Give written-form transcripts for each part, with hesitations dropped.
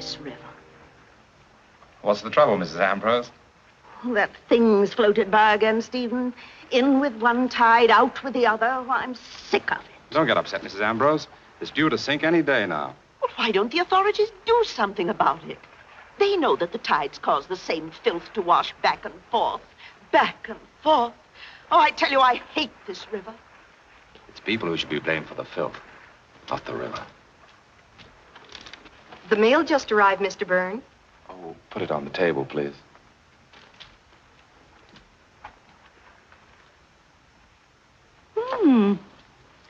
this river. What's the trouble, Mrs. Ambrose? That thing's floated by again, Stephen. In with one tide, out with the other. Oh, I'm sick of it. Don't get upset, Mrs. Ambrose. It's due to sink any day now. Well, why don't the authorities do something about it? They know that the tides cause the same filth to wash back and forth. Back and forth. Oh, I tell you, I hate this river. It's people who should be blamed for the filth, not the river. The mail just arrived, Mr. Byrne. Oh, put it on the table, please.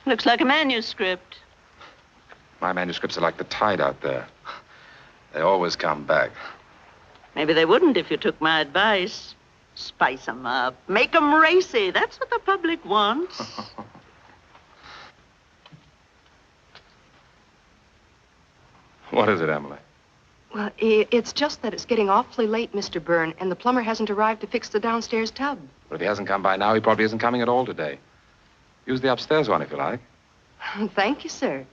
Looks like a manuscript. My manuscripts are like the tide out there. They always come back. Maybe they wouldn't if you took my advice. Spice 'em up. Make 'em racy. That's what the public wants. What is it, Emily? Well, it's just that it's getting awfully late, Mr. Byrne, and the plumber hasn't arrived to fix the downstairs tub. But if he hasn't come by now, he probably isn't coming at all today. Use the upstairs one if you like. Thank you, sir.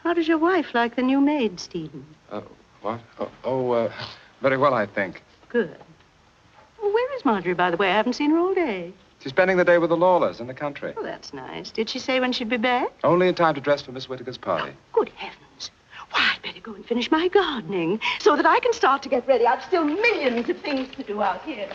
How does your wife like the new maid, Stephen? What? Very well, I think. Good. Well, where is Marjorie, by the way? I haven't seen her all day. She's spending the day with the Lawlers in the country. Oh, that's nice. Did she say when she'd be back? Only in time to dress for Miss Whittaker's party. Good heavens. Why, I'd better go and finish my gardening so that I can start to get ready. I've still millions of things to do out here.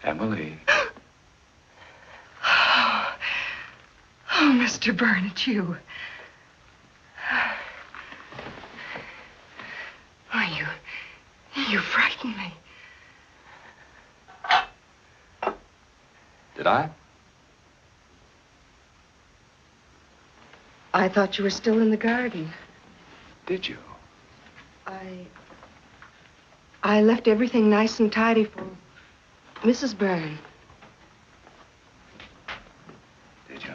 Emily. Oh, Mr. Byrne, it's you. Oh, you frightened me. Did I? I thought you were still in the garden. Did you? I left everything nice and tidy for Mrs. Byrne. Did you?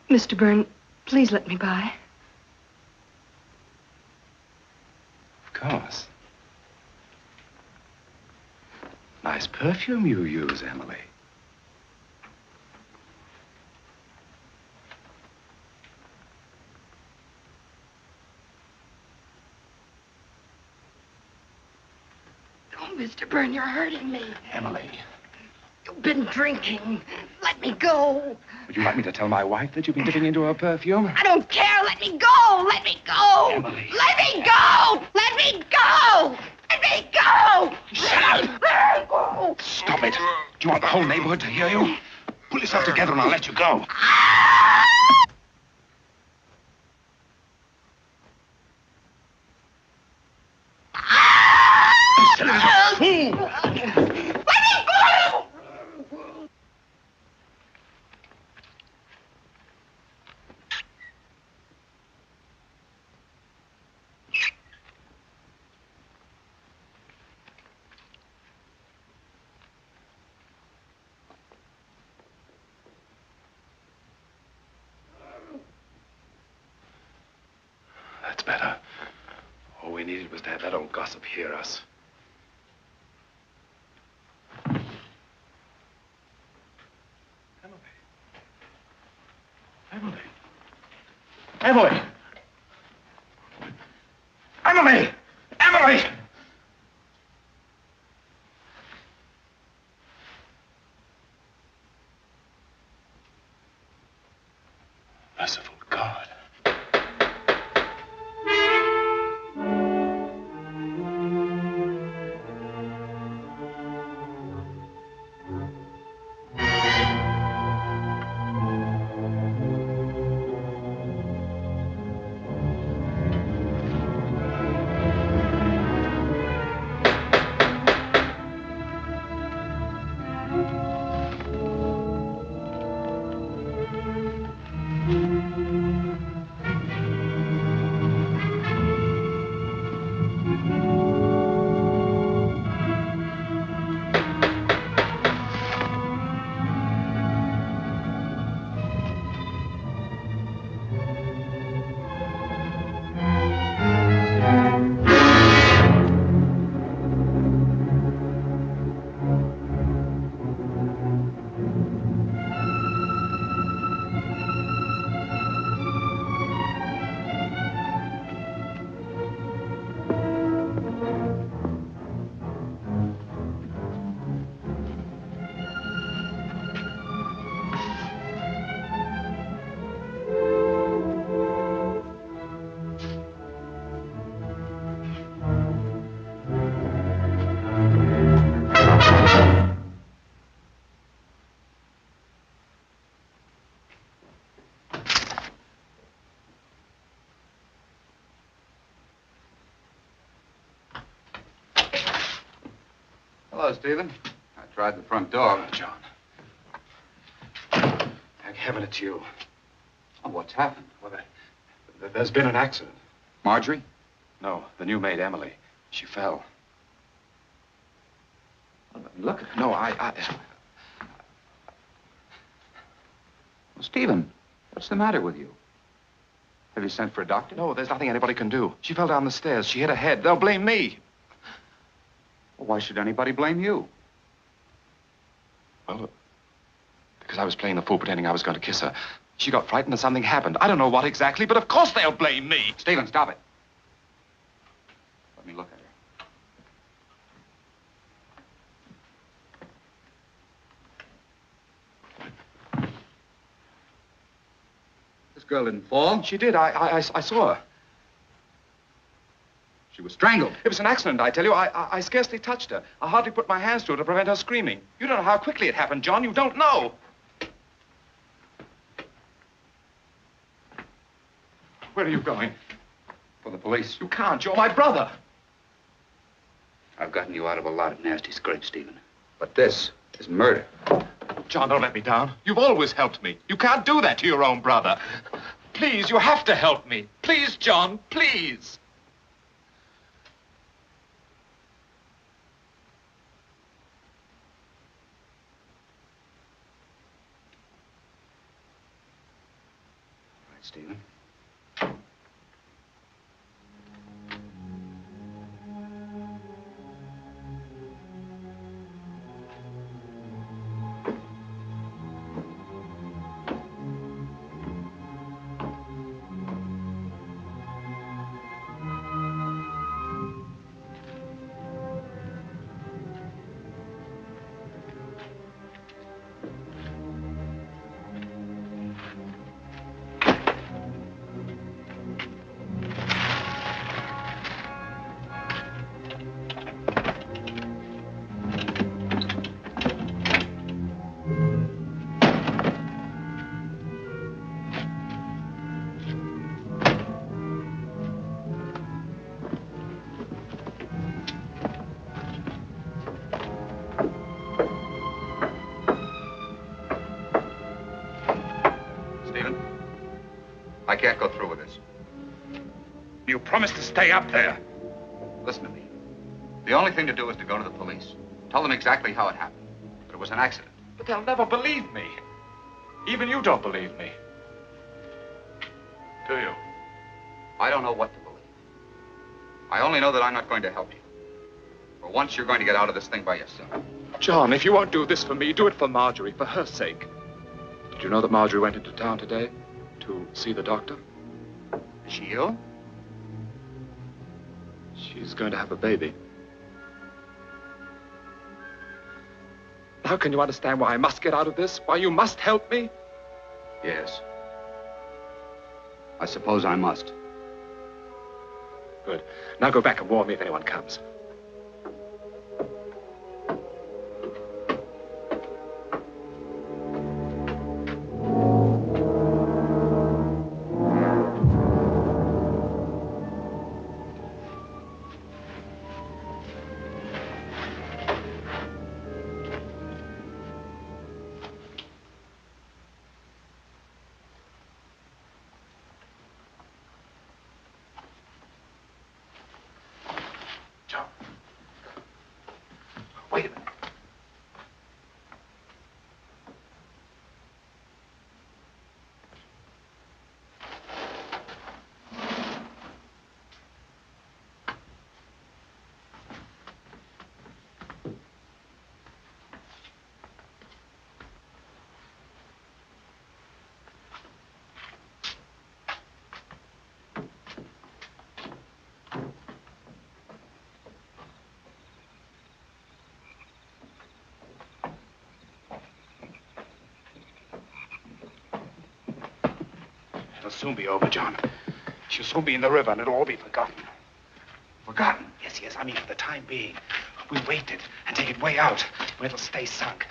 Mr. Byrne, please let me by. Of course. Nice perfume you use, Emily. Oh, Mr. Byrne, you're hurting me. Emily. You've been drinking. Let me go. Would you like me to tell my wife that you've been dipping into her perfume? I don't care. Let me go. Let me go. Emily. Let me go. Let me go. Let me go. Shut up. Let me go. Stop it. Do you want the whole neighborhood to hear you? Pull yourself together and I'll let you go. You silly little fool. Let me go. That's better. All we needed was to have that old gossip hear us. Emily. Emily! Emily! Emily! Merciful God. Hello, Stephen. I tried the front door. Oh, John. Thank heaven it's you. Oh, what's happened? Well, there's been an accident. Marjorie? No, the new maid, Emily. She fell. Look at her. No, Well, Stephen, what's the matter with you? Have you sent for a doctor? No, there's nothing anybody can do. She fell down the stairs. She hit her head. They'll blame me. Well, why should anybody blame you? Well, because I was playing the fool pretending I was going to kiss her. She got frightened and something happened. I don't know what exactly, but of course they'll blame me. Stephen, stop it. Let me look at her. girl didn't fall. She did. I saw her. She was strangled. It was an accident, I tell you. I scarcely touched her. I hardly put my hands to her to prevent her screaming. You don't know how quickly it happened, John. You don't know. Where are you going? For the police. You can't. You're my brother. I've gotten you out of a lot of nasty scrapes, Stephen. But this is murder. John, don't let me down. You've always helped me. You can't do that to your own brother. Please, you have to help me. Please, John, please. All right, Stephen. I can't go through with this. You promised to stay up there. Listen to me. The only thing to do is to go to the police. Tell them exactly how it happened. That it was an accident. But they'll never believe me. Even you don't believe me. Do you? I don't know what to believe. I only know that I'm not going to help you. For once, you're going to get out of this thing by yourself. John, if you won't do this for me, do it for Marjorie, for her sake. Did you know that Marjorie went into town today to see the doctor? Is she ill? She's going to have a baby. Now can you understand why I must get out of this? Why you must help me? Yes. I suppose I must. Good. Now go back and warn me if anyone comes. Wait a minute. It'll soon be over, John. She'll soon be in the river, and it'll all be forgotten. Forgotten? Yes, yes, I mean for the time being. We'll wait it and take it way out, where it'll stay sunk.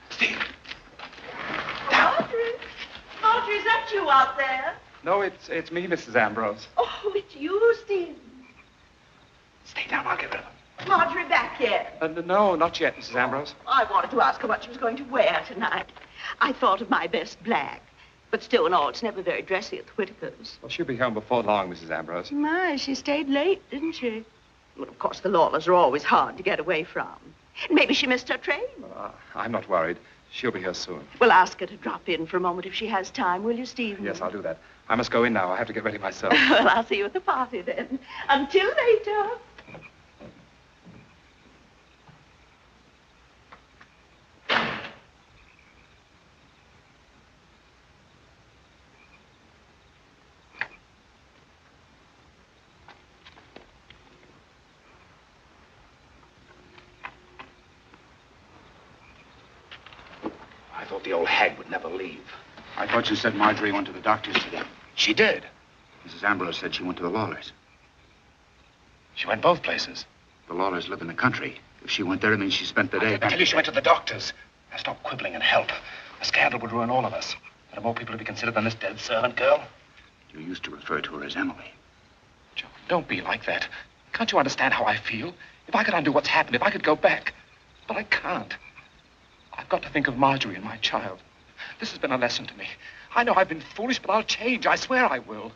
Steve! Down! Marjorie, is that you out there? No, it's me, Mrs. Ambrose. Oh, it's you, Steve. Stay down, I'll get rid of her. Marjorie back here. No, not yet, Mrs. Ambrose. I wanted to ask her what she was going to wear tonight. I thought of my best black. But still and all, it's never very dressy at the Whitakers. Well, she'll be home before long, Mrs. Ambrose. My, she stayed late, didn't she? Well, of course, the Lawlers are always hard to get away from. Maybe she missed her train. I'm not worried. She'll be here soon. Well, ask her to drop in for a moment if she has time, will you, Stephen? Yes, I'll do that. I must go in now. I have to get ready myself. Well, I'll see you at the party then. Until later. I thought the old hag would never leave. I thought you said Marjorie went to the doctor's today. She did. Mrs. Ambrose said she went to the Lawlers. She went both places. The Lawlers live in the country. If she went there, it means she spent the day... I tell you, she went to the doctor's. Now stop quibbling and help. A scandal would ruin all of us. There are more people to be considered than this dead servant girl. You used to refer to her as Emily. John, don't be like that. Can't you understand how I feel? If I could undo what's happened, if I could go back. But I can't. I've got to think of Marjorie and my child. This has been a lesson to me. I know I've been foolish, but I'll change. I swear I will.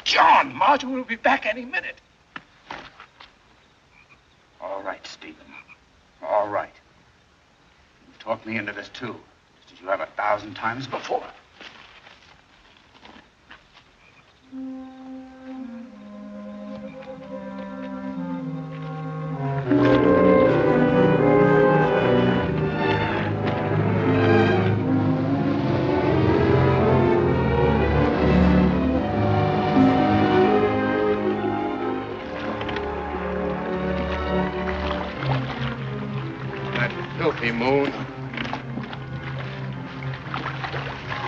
John, Marjorie will be back any minute. All right, Stephen. All right. You've talked me into this, too. Just as you have 1,000 times before. Moon.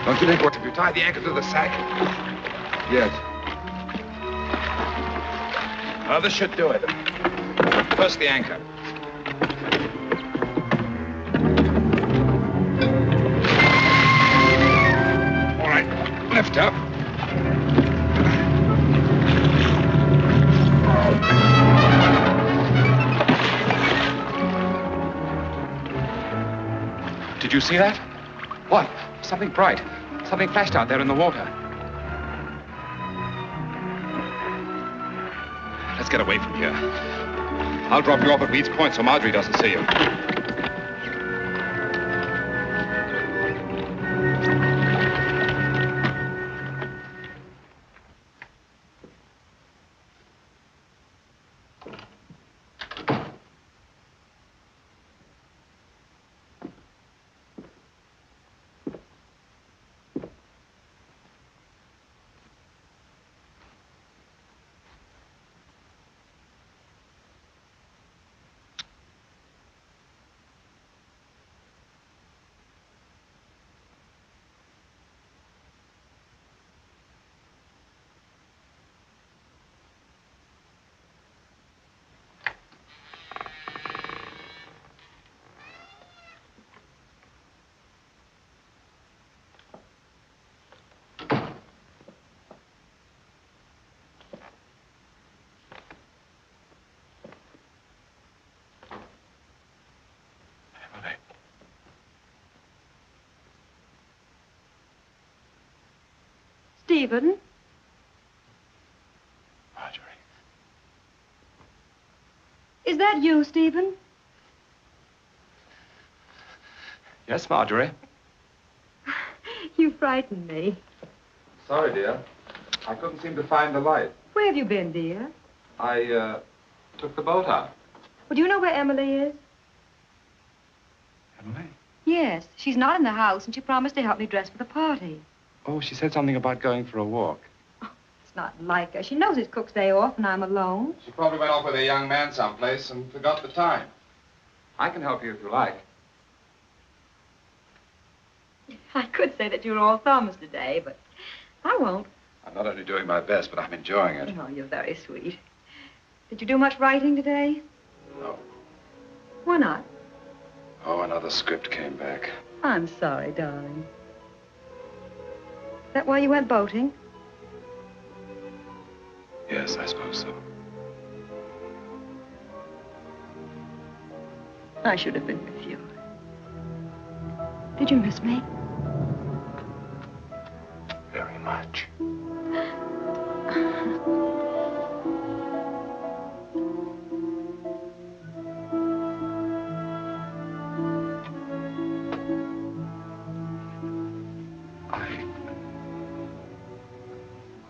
Don't you think what if you tie the anchor to the sack? Yes. Oh, this should do it. First the anchor. All right, lift up. Did you see that? What? Something bright. Something flashed out there in the water. Let's get away from here. I'll drop you off at Weed's Point so Marjorie doesn't see you. Stephen? Marjorie. Is that you, Stephen? Yes, Marjorie. You frightened me. Sorry, dear. I couldn't seem to find the light. Where have you been, dear? I, took the boat out. Well, do you know where Emily is? Emily? Yes, she's not in the house, and she promised to help me dress for the party. Oh, she said something about going for a walk. It's not like her. She knows it's Cook's day off and I'm alone. She probably went off with a young man someplace and forgot the time. I can help you if you like. I could say that you're all thumbs today, but I won't. I'm not only doing my best, but I'm enjoying it. Oh, you're very sweet. Did you do much writing today? No. Why not? Oh, another script came back. I'm sorry, darling. Is that why you went boating? Yes, I suppose so. I should have been with you. Did you miss me? Very much.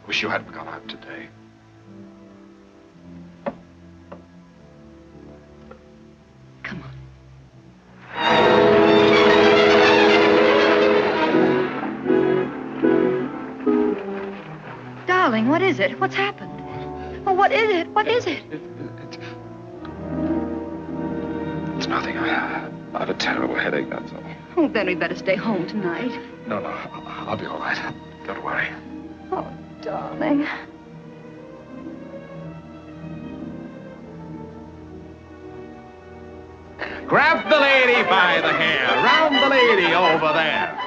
Wish you hadn't gone out today. Come on. Darling, what is it? What's happened? Oh, what is it? What is it? It's nothing. I have a terrible headache, that's all. Oh, then we'd better stay home tonight. No, I'll be all right. Don't worry. Oh, darling. Grab the lady by the hair. Round the lady over there.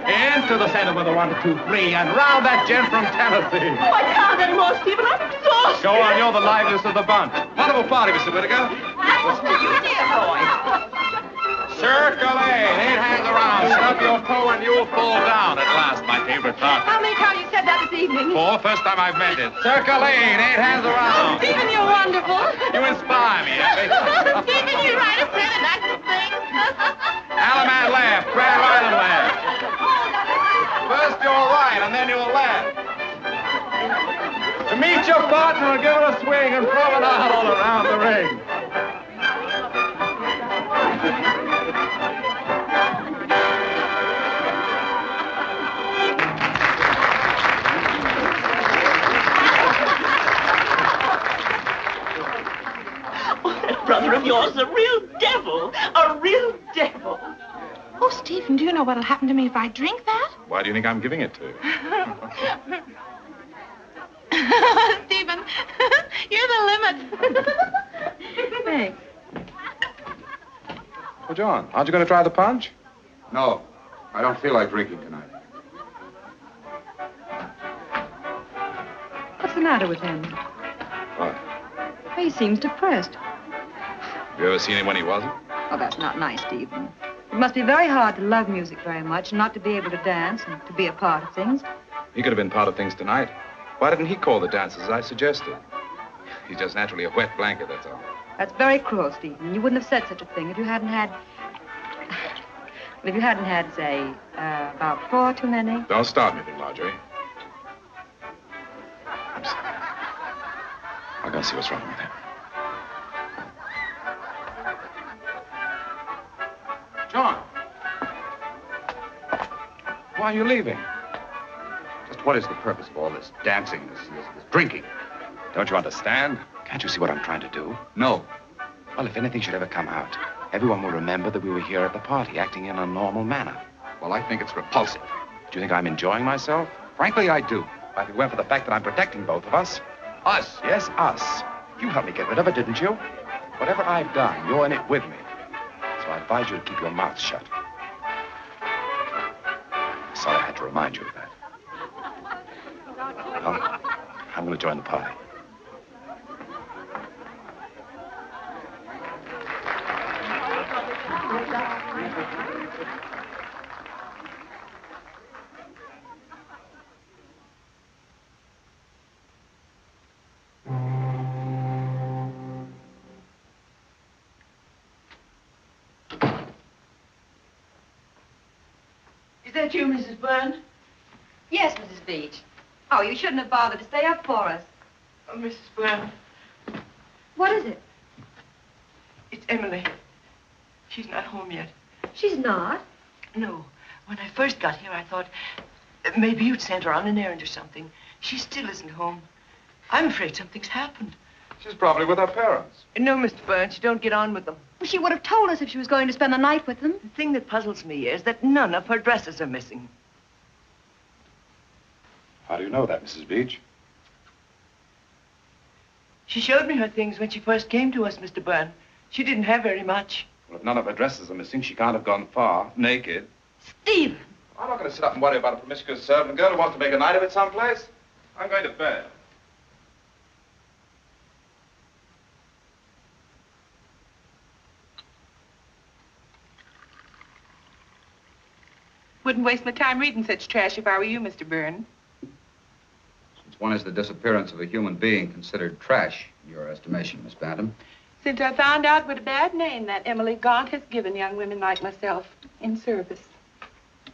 Into the center with a 1, 2, 3, and round that gent from Tennessee. Oh, I can't anymore, Stephen. I'm exhausted. Go on, you're the liveliest of the bunch. Wonderful party, Mr. Whittaker. Thanks to you, dear boy. Circulate. 8 hands around. Stub your toe and you'll fall down at last, my favorite part. How many times you said that this evening? 4, first time I've meant it. Circulate. 8 hands around. Stephen, you're wonderful. You inspire me, Effie. Stephen, you write a set of nice things. Alaman left. Grand Island left. First you'll right, and then you'll left. To meet your partner and give her a swing and promenade all around the ring. Oh, that brother of yours is a real devil. A real devil. Oh, Stephen, do you know what'll happen to me if I drink that? Why do you think I'm giving it to you? Stephen, you're the limit. Thanks. Well, John, aren't you going to try the punch? No, I don't feel like drinking tonight. What's the matter with him? What? He seems depressed. You ever seen him when he wasn't? Oh, that's not nice, Stephen. It must be very hard to love music very much and not to be able to dance and to be a part of things. He could have been part of things tonight. Why didn't he call the dances as I suggested? He's just naturally a wet blanket, that's all. That's very cruel, Stephen. You wouldn't have said such a thing if you hadn't had... if you hadn't had, say, about 4 too many. Don't start me, Marjorie. I'm sorry. I'll go see what's wrong with him. John! Why are you leaving? Just what is the purpose of all this dancing, this drinking? Don't you understand? Can't you see what I'm trying to do? No. Well, if anything should ever come out, everyone will remember that we were here at the party, acting in a normal manner. Well, I think it's repulsive. Do you think I'm enjoying myself? Frankly, I do. Why, if it weren't for the fact that I'm protecting both of us. Us? Yes, us. You helped me get rid of it, didn't you? Whatever I've done, you're in it with me. So I advise you to keep your mouth shut. Sorry I had to remind you of that. Well, I'm going to join the party. Is that you, Mrs. Byrne? Yes, Mrs. Beach. Oh, you shouldn't have bothered to stay up for us. Oh, Mrs. Byrne, What is it? it's Emily. She's not home yet. She's not. No. When I first got here, I thought maybe you'd sent her on an errand or something. She still isn't home. I'm afraid something's happened. She's probably with her parents. No, Mr. Byrne, she don't get on with them. Well, she would have told us if she was going to spend the night with them. The thing that puzzles me is that none of her dresses are missing. How do you know that, Mrs. Beach? She showed me her things when she first came to us, Mr. Byrne. She didn't have very much. Well, if none of her dresses are missing, she can't have gone far, naked. Stephen! I'm not going to sit up and worry about a promiscuous servant girl who wants to make a night of it someplace. I'm going to bed. Wouldn't waste my time reading such trash if I were you, Mr. Byrne. Since when is the disappearance of a human being considered trash in your estimation, Miss Bantam? Since I found out what a bad name that Emily Gaunt has given young women like myself in service.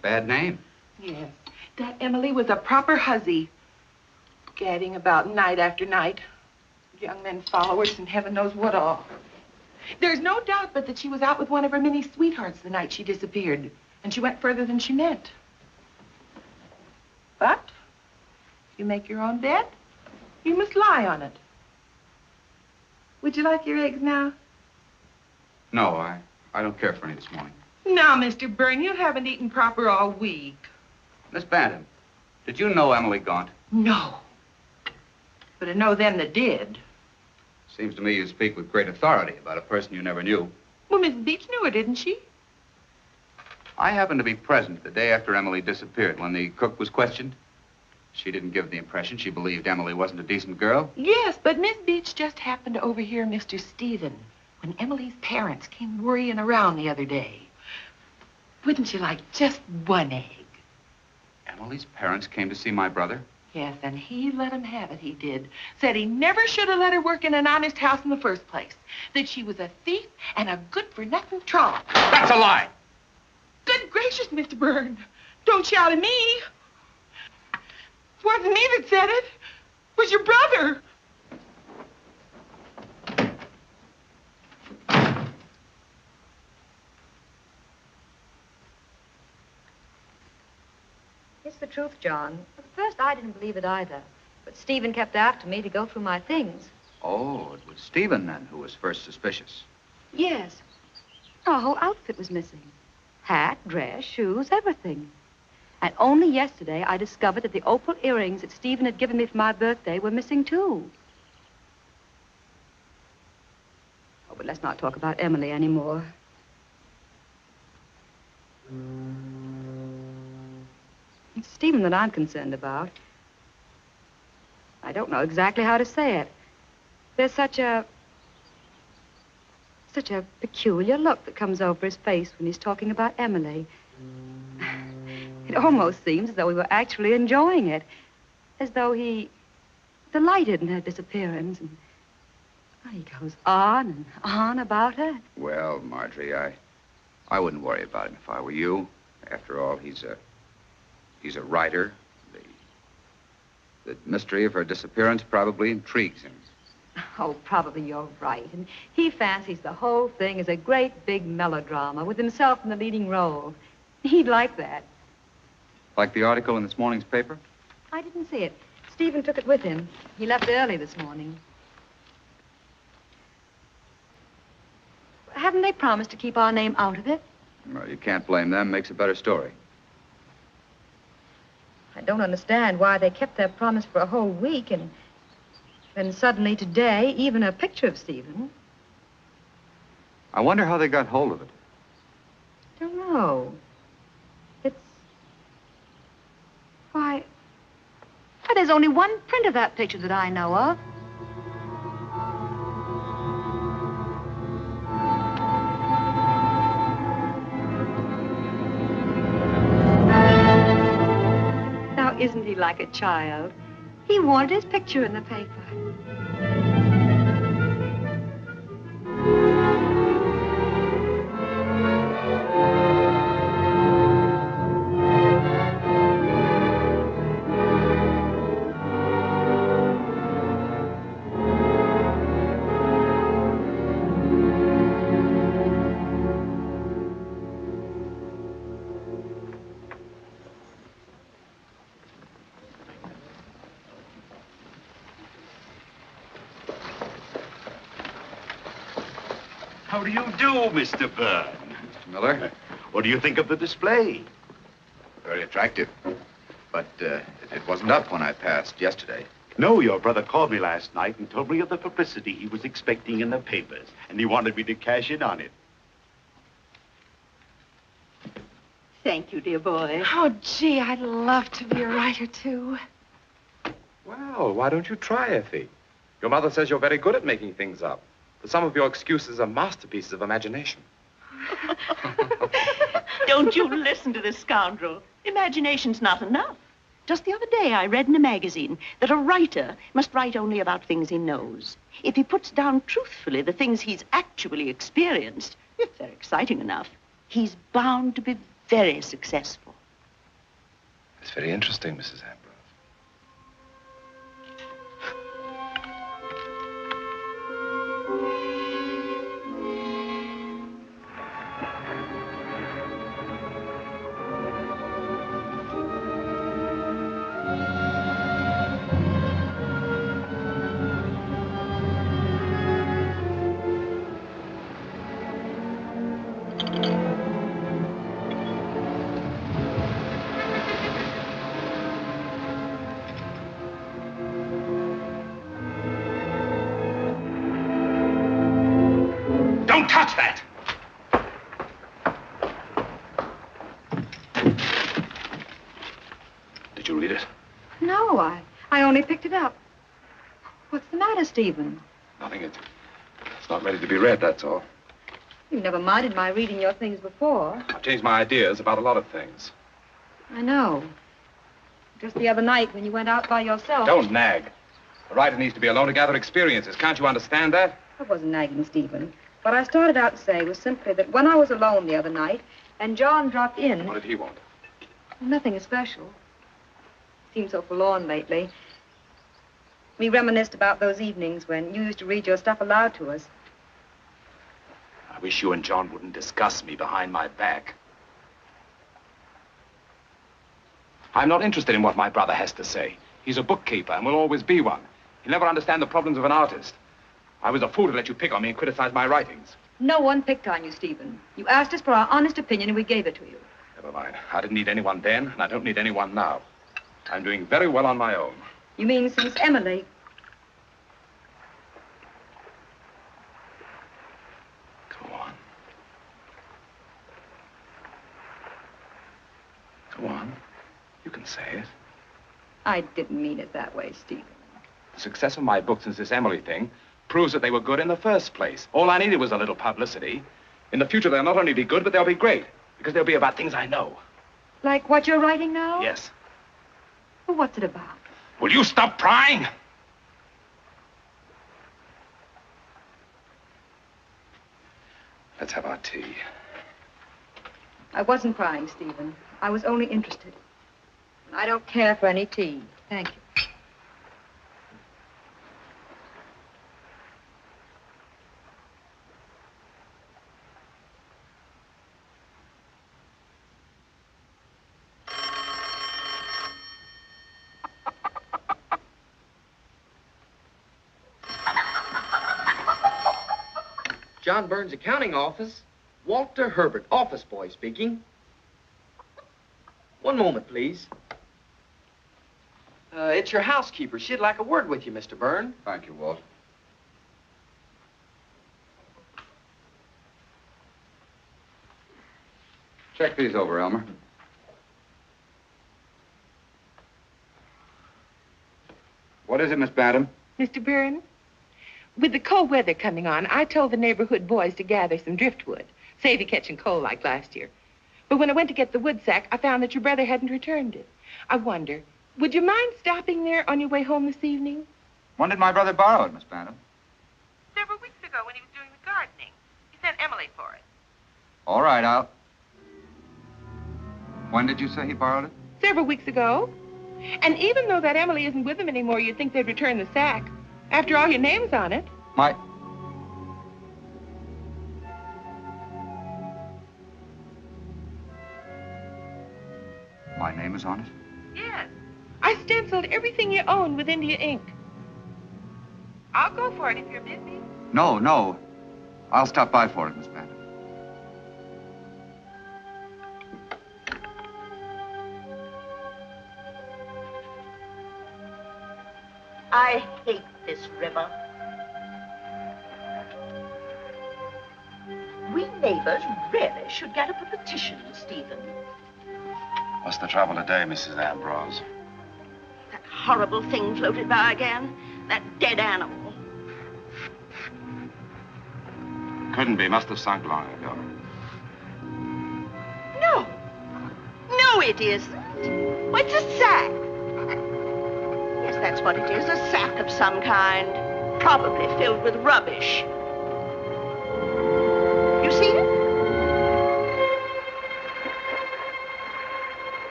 Bad name? Yes. That Emily was a proper hussy. Gadding about night after night. Young men followers and heaven knows what all. There's no doubt but that she was out with one of her many sweethearts the night she disappeared. And she went further than she meant. But you make your own bed, you must lie on it. We Would you like your eggs now? No, I don't care for any this morning. Now, Mr. Byrne, you haven't eaten proper all week. Miss Bantam, did you know Emily Gaunt? No. But I know them that did. Seems to me you speak with great authority about a person you never knew. Well, Miss Beach knew her, didn't she? I happened to be present the day after Emily disappeared when the cook was questioned. She didn't give the impression she believed Emily wasn't a decent girl. Yes, but Miss Beach just happened to overhear Mr. Stephen when Emily's parents came worrying around the other day. Wouldn't you like just one egg? Emily's parents came to see my brother? Yes, and he let him have it, he did. Said he never should have let her work in an honest house in the first place. That she was a thief and a good-for-nothing trollop. That's a lie! Good gracious, Mr. Byrne. Don't shout at me. It wasn't me that said it. It was your brother. It's the truth, John. At first, I didn't believe it either. But Stephen kept after me to go through my things. Oh, it was Stephen, then, who was first suspicious. Yes. Our whole outfit was missing. Hat, dress, shoes, everything. And only yesterday, I discovered that the opal earrings that Stephen had given me for my birthday were missing, too. Oh, but let's not talk about Emily anymore. It's Stephen that I'm concerned about. I don't know exactly how to say it. There's such a peculiar look that comes over his face when he's talking about Emily. It almost seems as though he were actually enjoying it, as though he delighted in her disappearance. And he goes on and on about her. Well, Marjorie, I wouldn't worry about him if I were you. After all, he's a writer. The mystery of her disappearance probably intrigues him. Oh, probably you're right. And he fancies the whole thing is a great big melodrama with himself in the leading role. He'd like that. Like the article in this morning's paper? I didn't see it. Stephen took it with him. He left early this morning. Haven't they promised to keep our name out of it? Well, you can't blame them. Makes a better story. I don't understand why they kept their promise for a whole week and then suddenly today, even a picture of Stephen. I wonder how they got hold of it. Don't know. Why, there's only one print of that picture that I know of. Now, isn't he like a child? He wanted his picture in the paper. How do you do, Mr. Byrne? Mr. Miller? What do you think of the display? Very attractive. But it wasn't up when I passed yesterday. No, your brother called me last night and told me of the publicity he was expecting in the papers, and he wanted me to cash in on it. Thank you, dear boy. Oh, gee, I'd love to be a writer, too. Well, why don't you try, Effie? Your mother says you're very good at making things up. But some of your excuses are masterpieces of imagination. Don't you listen to this scoundrel. Imagination's not enough. Just the other day, I read in a magazine that a writer must write only about things he knows. If he puts down truthfully the things he's actually experienced, if they're exciting enough, he's bound to be very successful. It's very interesting, Mrs. Ambrose. Don't touch that! Did you read it? No, I only picked it up. What's the matter, Stephen? Nothing. It's not ready to be read, that's all. You've never minded my reading your things before. I've changed my ideas about a lot of things. I know. Just the other night when you went out by yourself. Don't nag. The writer needs to be alone to gather experiences. Can't you understand that? I wasn't nagging, Stephen. What I started out to say was simply that when I was alone the other night and John dropped in... What did he want? Nothing especial. Seemed so forlorn lately. We reminisced about those evenings when you used to read your stuff aloud to us. I wish you and John wouldn't discuss me behind my back. I'm not interested in what my brother has to say. He's a bookkeeper and will always be one. He'll never understand the problems of an artist. I was a fool to let you pick on me and criticize my writings. No one picked on you, Stephen. You asked us for our honest opinion and we gave it to you. Never mind. I didn't need anyone then, and I don't need anyone now. I'm doing very well on my own. You mean since Emily? Go on. Go on. You can say it. I didn't mean it that way, Stephen. The success of my book since this Emily thing proves that they were good in the first place. All I needed was a little publicity. In the future, they'll not only be good, but they'll be great. Because they'll be about things I know. Like what you're writing now? Yes. Well, what's it about? Will you stop prying? Let's have our tea. I wasn't crying, Stephen. I was only interested. I don't care for any tea. Thank you. John Burns' accounting office. Walter Herbert, office boy speaking. One moment, please. It's your housekeeper. She'd like a word with you, Mr. Byrne. Thank you, Walt. Check these over, Elmer. What is it, Miss Bantam? Mr. Byrne, with the cold weather coming on, I told the neighborhood boys to gather some driftwood, save you catching cold like last year. But when I went to get the wood sack, I found that your brother hadn't returned it. I wonder, would you mind stopping there on your way home this evening? When did my brother borrow it, Miss Bantam? Several weeks ago when he was doing the gardening. He sent Emily for it. All right, I'll... When did you say he borrowed it? Several weeks ago. And even though that Emily isn't with him anymore, you'd think they'd return the sack. After all, your name's on it. My name is on it? Yes. I stenciled everything you own with India ink. I'll go for it if you're busy. No. I'll stop by for it, Miss Bantam. I hate this river. We neighbors really should get up a petition, Stephen. What's the trouble today, Mrs. Ambrose? That horrible thing floated by again. That dead animal. Couldn't be. Must have sunk long ago. No. No, it isn't. Well, it's a sack. Yes, that's what it is. A sack of some kind. Probably filled with rubbish. You see it?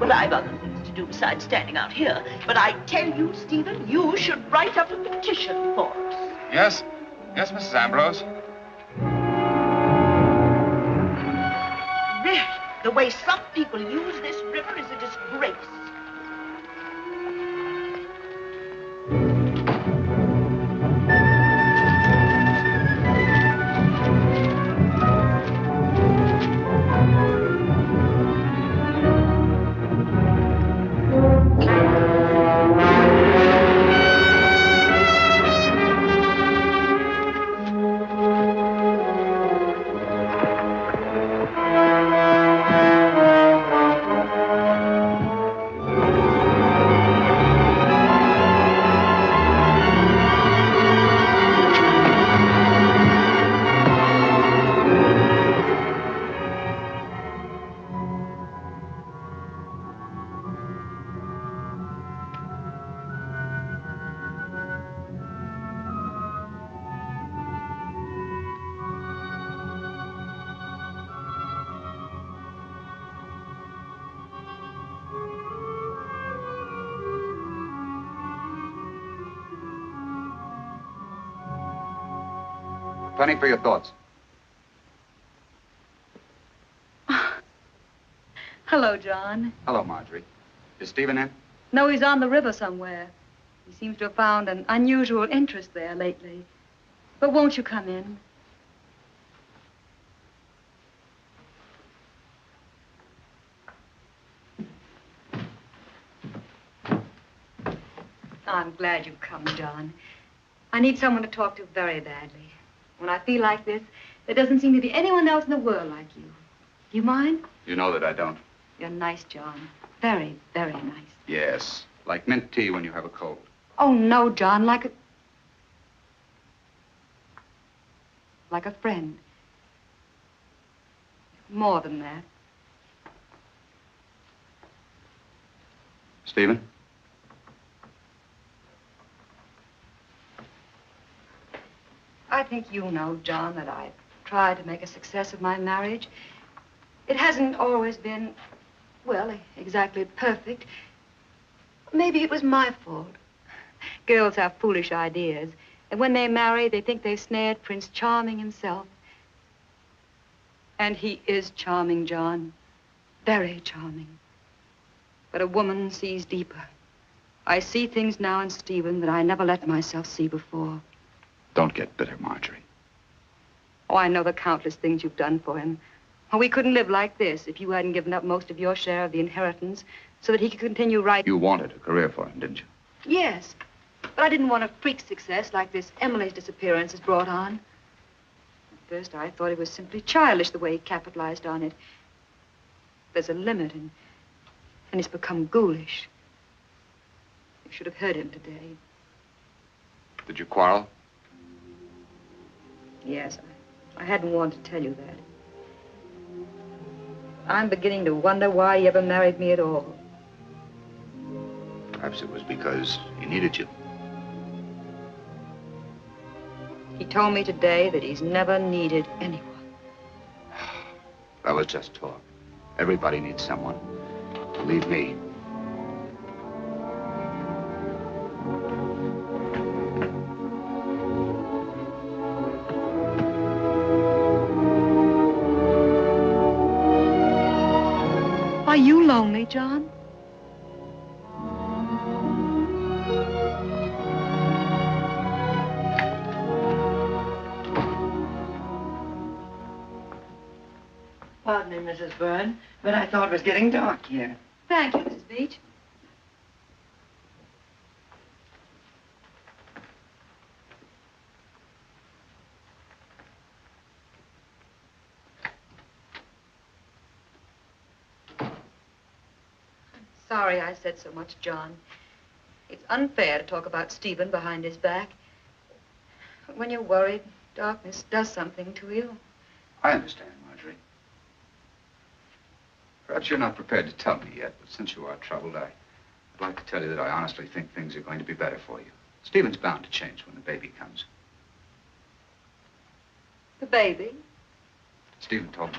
Well, I've other things to do besides standing out here. But I tell you, Stephen, you should write up a petition for us. Yes? Yes, Mrs. Ambrose? Really, the way some people use this river is a disgrace. Penny, for your thoughts. Hello, John. Hello, Marjorie. Is Stephen in? No, he's on the river somewhere. He seems to have found an unusual interest there lately. But won't you come in? I'm glad you've come, John. I need someone to talk to very badly. When I feel like this, there doesn't seem to be anyone else in the world like you. Do you mind? You know that I don't. You're nice, John. Very, very nice. Yes, like mint tea when you have a cold. Oh, no, John, like a friend. More than that. Stephen? I think you know, John, that I've tried to make a success of my marriage. It hasn't always been, well, exactly perfect. Maybe it was my fault. Girls have foolish ideas, and when they marry, they think they've snared Prince Charming himself. And he is charming, John. Very charming. But a woman sees deeper. I see things now in Stephen that I never let myself see before. Don't get bitter, Marjorie. Oh, I know the countless things you've done for him. Oh, we couldn't live like this if you hadn't given up most of your share of the inheritance so that he could continue writing. You wanted a career for him, didn't you? Yes, but I didn't want a freak success like this Emily's disappearance has brought on. At first, I thought it was simply childish the way he capitalized on it. There's a limit, and it's become ghoulish. You should have heard him today. Did you quarrel? Yes, I hadn't wanted to tell you that. I'm beginning to wonder why he ever married me at all. Perhaps it was because he needed you. He told me today that he's never needed anyone. That was just talk. Everybody needs someone. Believe me. Are you lonely, John? Pardon me, Mrs. Byrne, but I thought it was getting dark here. Thank you, Mrs. Beach. Sorry I said so much, John. It's unfair to talk about Stephen behind his back. But when you're worried, darkness does something to you. I understand, Marjorie. Perhaps you're not prepared to tell me yet, but since you are troubled, I'd like to tell you that I honestly think things are going to be better for you. Stephen's bound to change when the baby comes. The baby? Stephen told me.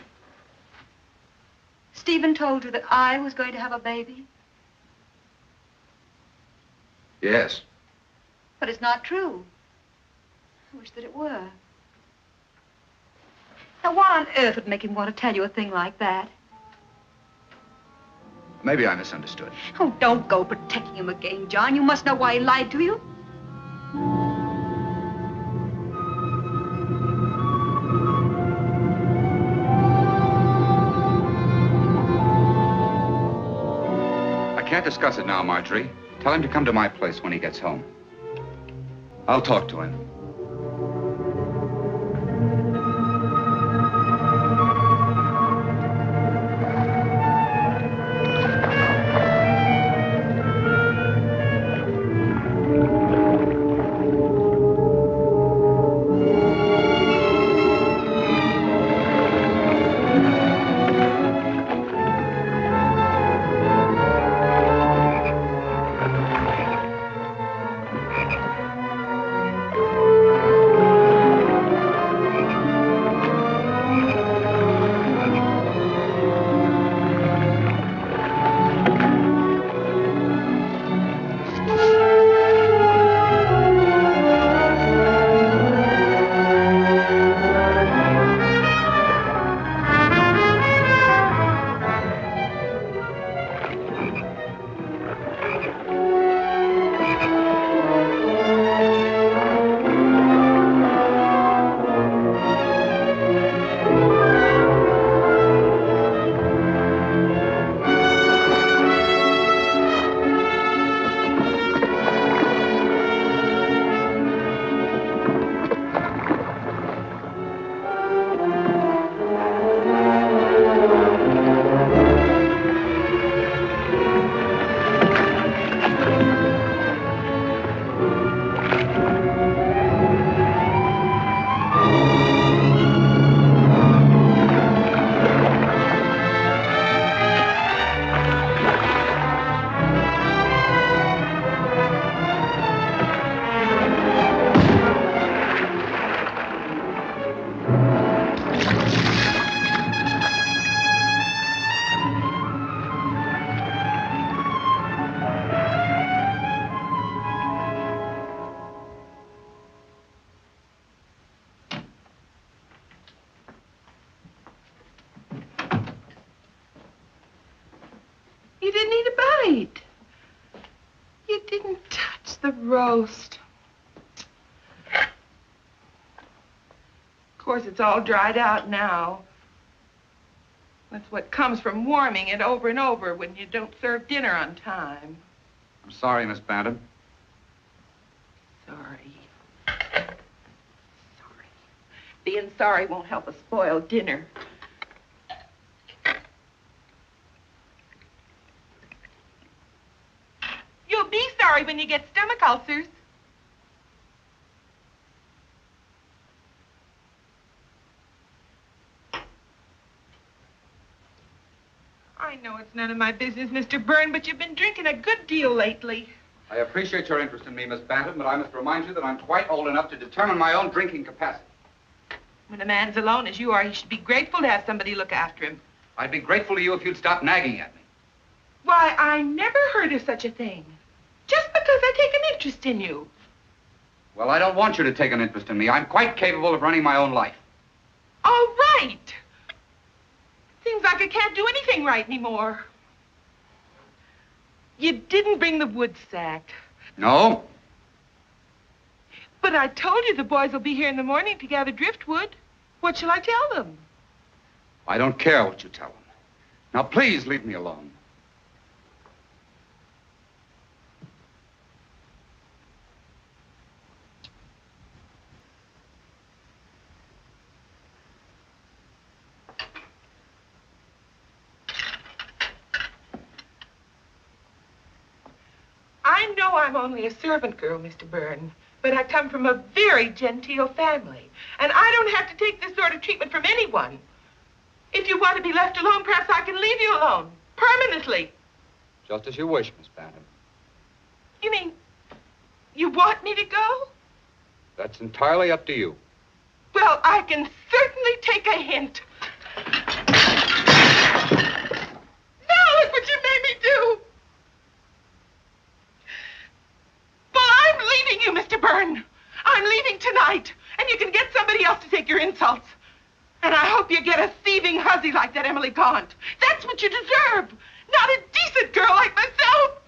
Stephen told you that I was going to have a baby? Yes. But it's not true. I wish that it were. Now, what on earth would make him want to tell you a thing like that? Maybe I misunderstood. Oh, don't go protecting him again, John. You must know why he lied to you. I can't discuss it now, Marjorie. Tell him to come to my place when he gets home. I'll talk to him. right. You didn't touch the roast. Of course, it's all dried out now. That's what comes from warming it over and over when you don't serve dinner on time. I'm sorry, Miss Bantam. Sorry. Being sorry won't help a spoiled dinner. You'll be sorry when you get stomach ulcers. I know it's none of my business, Mr. Byrne, but you've been drinking a good deal lately. I appreciate your interest in me, Miss Bantam, but I must remind you that I'm quite old enough to determine my own drinking capacity. When a man's alone as you are, he should be grateful to have somebody look after him. I'd be grateful to you if you'd stop nagging at me. Why, I never heard of such a thing. Just because I take an interest in you. Well, I don't want you to take an interest in me. I'm quite capable of running my own life. All right. Seems like I can't do anything right anymore. You didn't bring the wood sack. No? But I told you the boys will be here in the morning to gather driftwood. What shall I tell them? I don't care what you tell them. Now, please leave me alone. I know I'm only a servant girl, Mr. Byrne, but I come from a very genteel family, and I don't have to take this sort of treatment from anyone. If you want to be left alone, perhaps I can leave you alone, permanently. Just as you wish, Miss Bantam. You mean, you want me to go? That's entirely up to you. Well, I can certainly take a hint. Now look what you made me do. Well, I'm leaving you, Mr. Byrne. I'm leaving tonight, and you can get somebody else to take your insults. And I hope you get a thieving hussy like that Emily Gaunt. That's what you deserve. Not a decent girl like myself.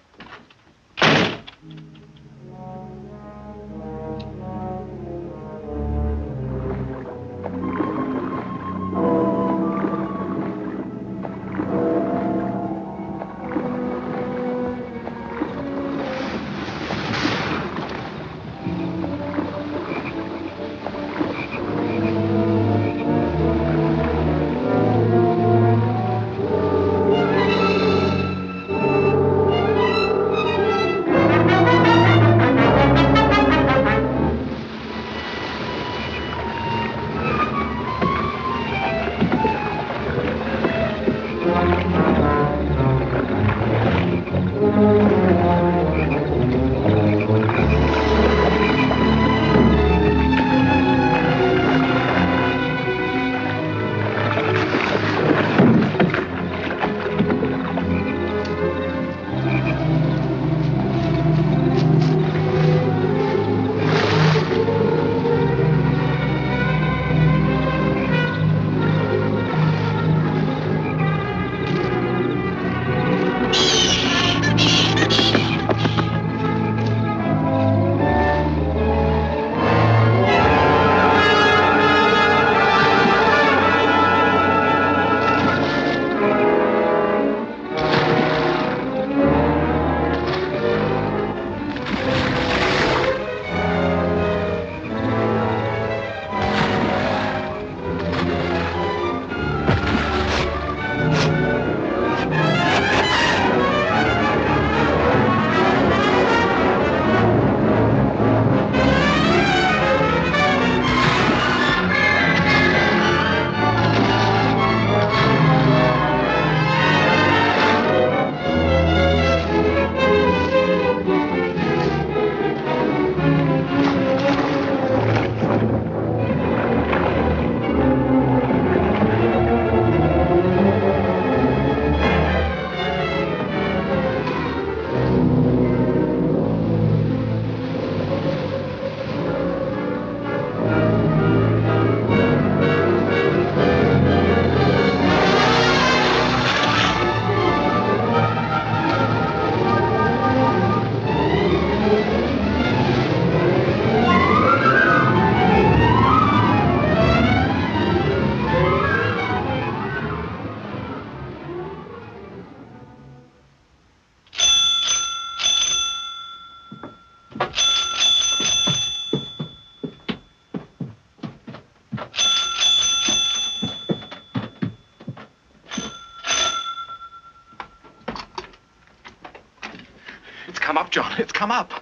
John, it's come up.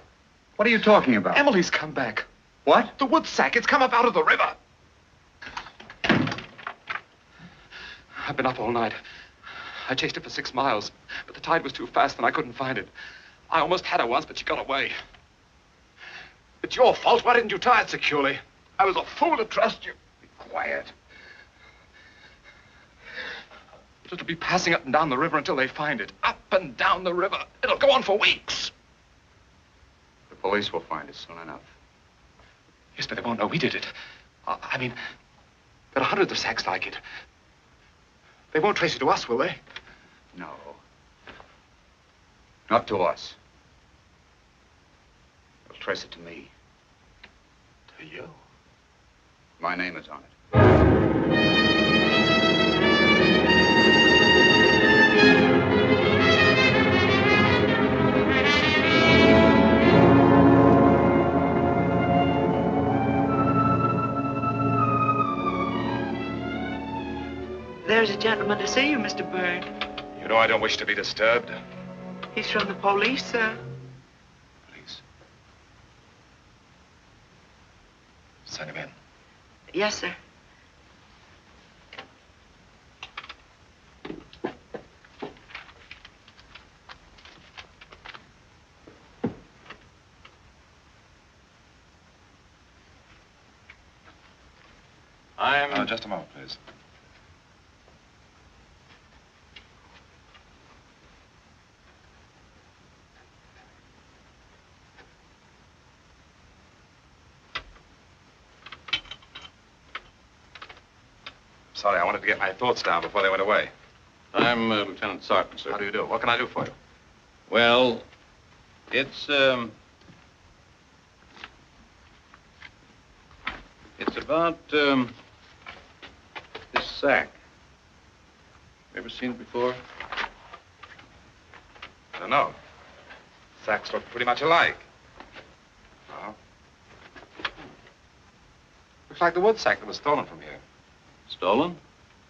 What are you talking about? Emily's come back. What? The wood sack, it's come up out of the river. I've been up all night. I chased it for 6 miles, but the tide was too fast and I couldn't find it. I almost had her once, but she got away. It's your fault. Why didn't you tie it securely? I was a fool to trust you. Be quiet. It'll be passing up and down the river until they find it. Up and down the river. It'll go on for weeks. The police will find it soon enough. Yes, but they won't know we did it. I mean, there are hundreds of sacks like it. They won't trace it to us, will they? No. Not to us. They'll trace it to me. To you? My name is on it. There's a gentleman to see you, Mr. Byrne. You know I don't wish to be disturbed. He's from the police, sir. Please. Send him in. Yes, sir. Just a moment, please. Sorry, I wanted to get my thoughts down before they went away. I'm Lieutenant Sarton, sir. How do you do? What can I do for you? Well, it's about, this sack. Ever seen it before? I don't know. Sacks look pretty much alike. Oh. Looks like the wood sack that was stolen from here. Stolen?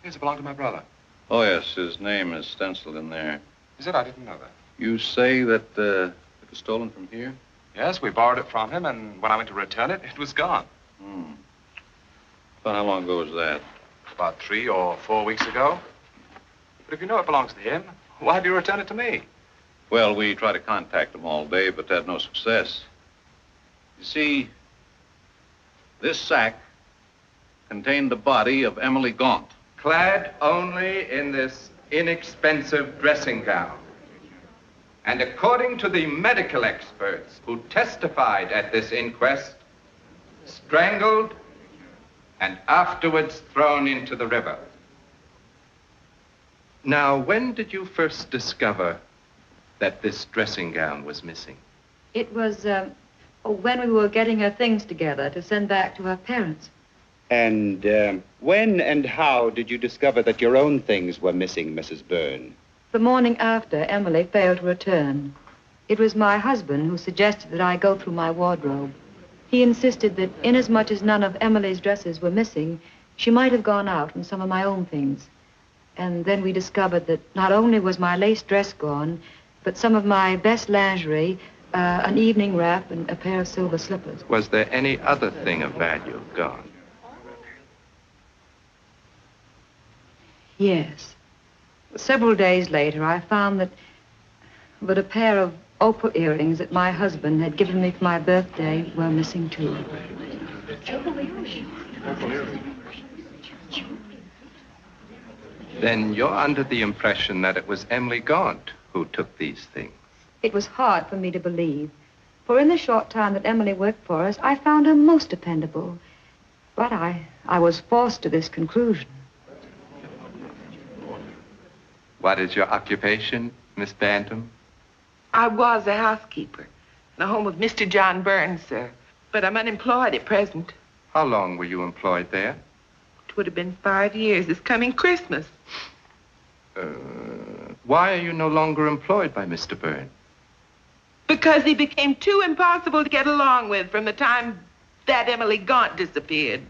Yes, it belonged to my brother. Oh, yes, his name is stenciled in there. Is it? I didn't know that. You say that it was stolen from here? Yes, we borrowed it from him, and when I went to return it, it was gone. Hmm. About how long ago was that? About 3 or 4 weeks ago. But if you know it belongs to him, why do you return it to me? Well, we tried to contact him all day, but had no success. You see, this sack contained the body of Emily Gaunt. Clad only in this inexpensive dressing gown. And according to the medical experts who testified at this inquest, strangled and afterwards thrown into the river. Now, when did you first discover that this dressing gown was missing? It was when we were getting her things together to send back to her parents. And when and how did you discover that your own things were missing, Mrs. Byrne? The morning after Emily failed to return. It was my husband who suggested that I go through my wardrobe. He insisted that inasmuch as none of Emily's dresses were missing, she might have gone out in some of my own things. And then we discovered that not only was my lace dress gone, but some of my best lingerie, an evening wrap, and a pair of silver slippers. Was there any other thing of value gone? Yes. Several days later, I found that a pair of opal earrings that my husband had given me for my birthday were missing too. Then you're under the impression that it was Emily Gaunt who took these things. It was hard for me to believe, for in the short time that Emily worked for us, I found her most dependable. But I was forced to this conclusion. What is your occupation, Miss Bantam? I was a housekeeper in the home of Mr. John Burns, sir. But I'm unemployed at present. How long were you employed there? It would have been 5 years this coming Christmas. Why are you no longer employed by Mr. Burns? Because he became too impossible to get along with from the time that Emily Gaunt disappeared.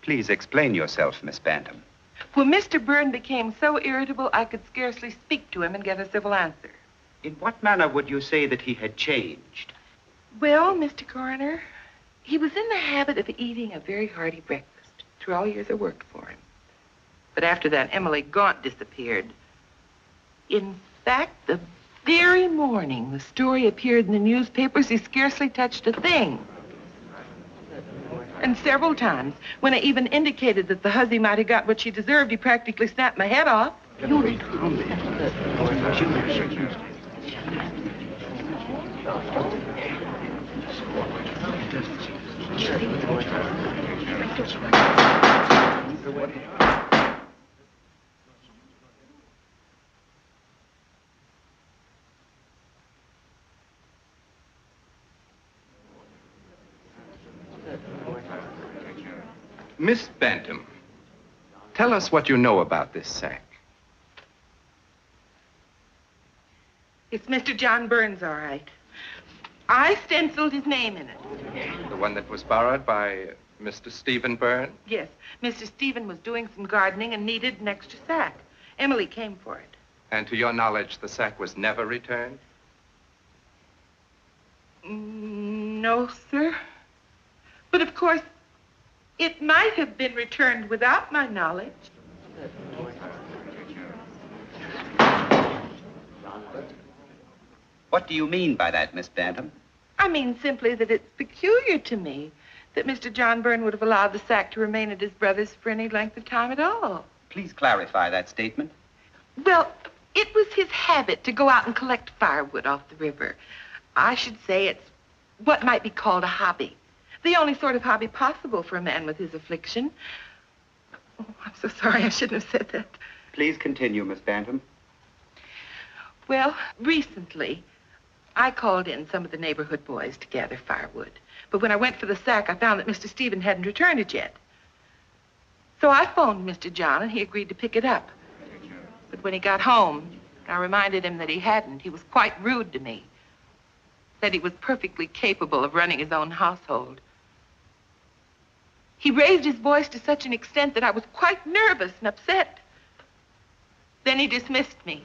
Please explain yourself, Miss Bantam. Well, Mr. Byrne became so irritable I could scarcely speak to him and get a civil answer. In what manner would you say that he had changed? Well, Mr. Coroner, he was in the habit of eating a very hearty breakfast. Through all years I worked for him. But after that, Emily Gaunt disappeared. In fact, the very morning the story appeared in the newspapers, he scarcely touched a thing. And several times, when I even indicated that the hussy might have got what she deserved, he practically snapped my head off. Miss Bantam, tell us what you know about this sack. It's Mr. John Burns, all right. I stenciled his name in it. The one that was borrowed by Mr. Stephen Byrne? Yes, Mr. Stephen was doing some gardening and needed an extra sack. Emily came for it. And to your knowledge, the sack was never returned? No, sir. But of course, it might have been returned without my knowledge. What do you mean by that, Miss Bantam? I mean simply that it's peculiar to me that Mr. John Byrne would have allowed the sack to remain at his brother's for any length of time at all. Please clarify that statement. Well, it was his habit to go out and collect firewood off the river. I should say it's what might be called a hobby. The only sort of hobby possible for a man with his affliction. Oh, I'm so sorry. I shouldn't have said that. Please continue, Miss Bantam. Well, recently, I called in some of the neighborhood boys to gather firewood. But when I went for the sack, I found that Mr. Stephen hadn't returned it yet. So I phoned Mr. John, and he agreed to pick it up. But when he got home, I reminded him that he hadn't. He was quite rude to me. Said he was perfectly capable of running his own household. He raised his voice to such an extent that I was quite nervous and upset. Then he dismissed me.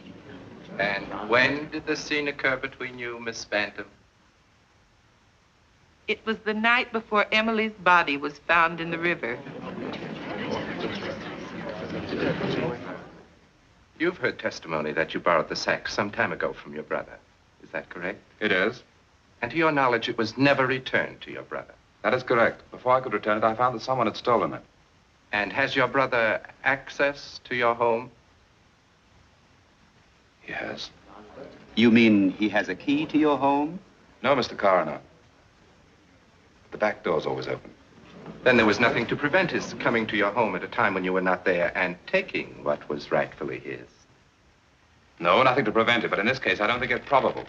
And when did the scene occur between you, Miss Bantam? It was the night before Emily's body was found in the river. You've heard testimony that you borrowed the sack some time ago from your brother. Is that correct? It is. And to your knowledge, it was never returned to your brother. That is correct. Before I could return it, I found that someone had stolen it. And has your brother access to your home? He has. You mean he has a key to your home? No, Mr. Coroner. The back door's always open. Then there was nothing to prevent his coming to your home at a time when you were not there and taking what was rightfully his. No, nothing to prevent it, but in this case, I don't think it's probable.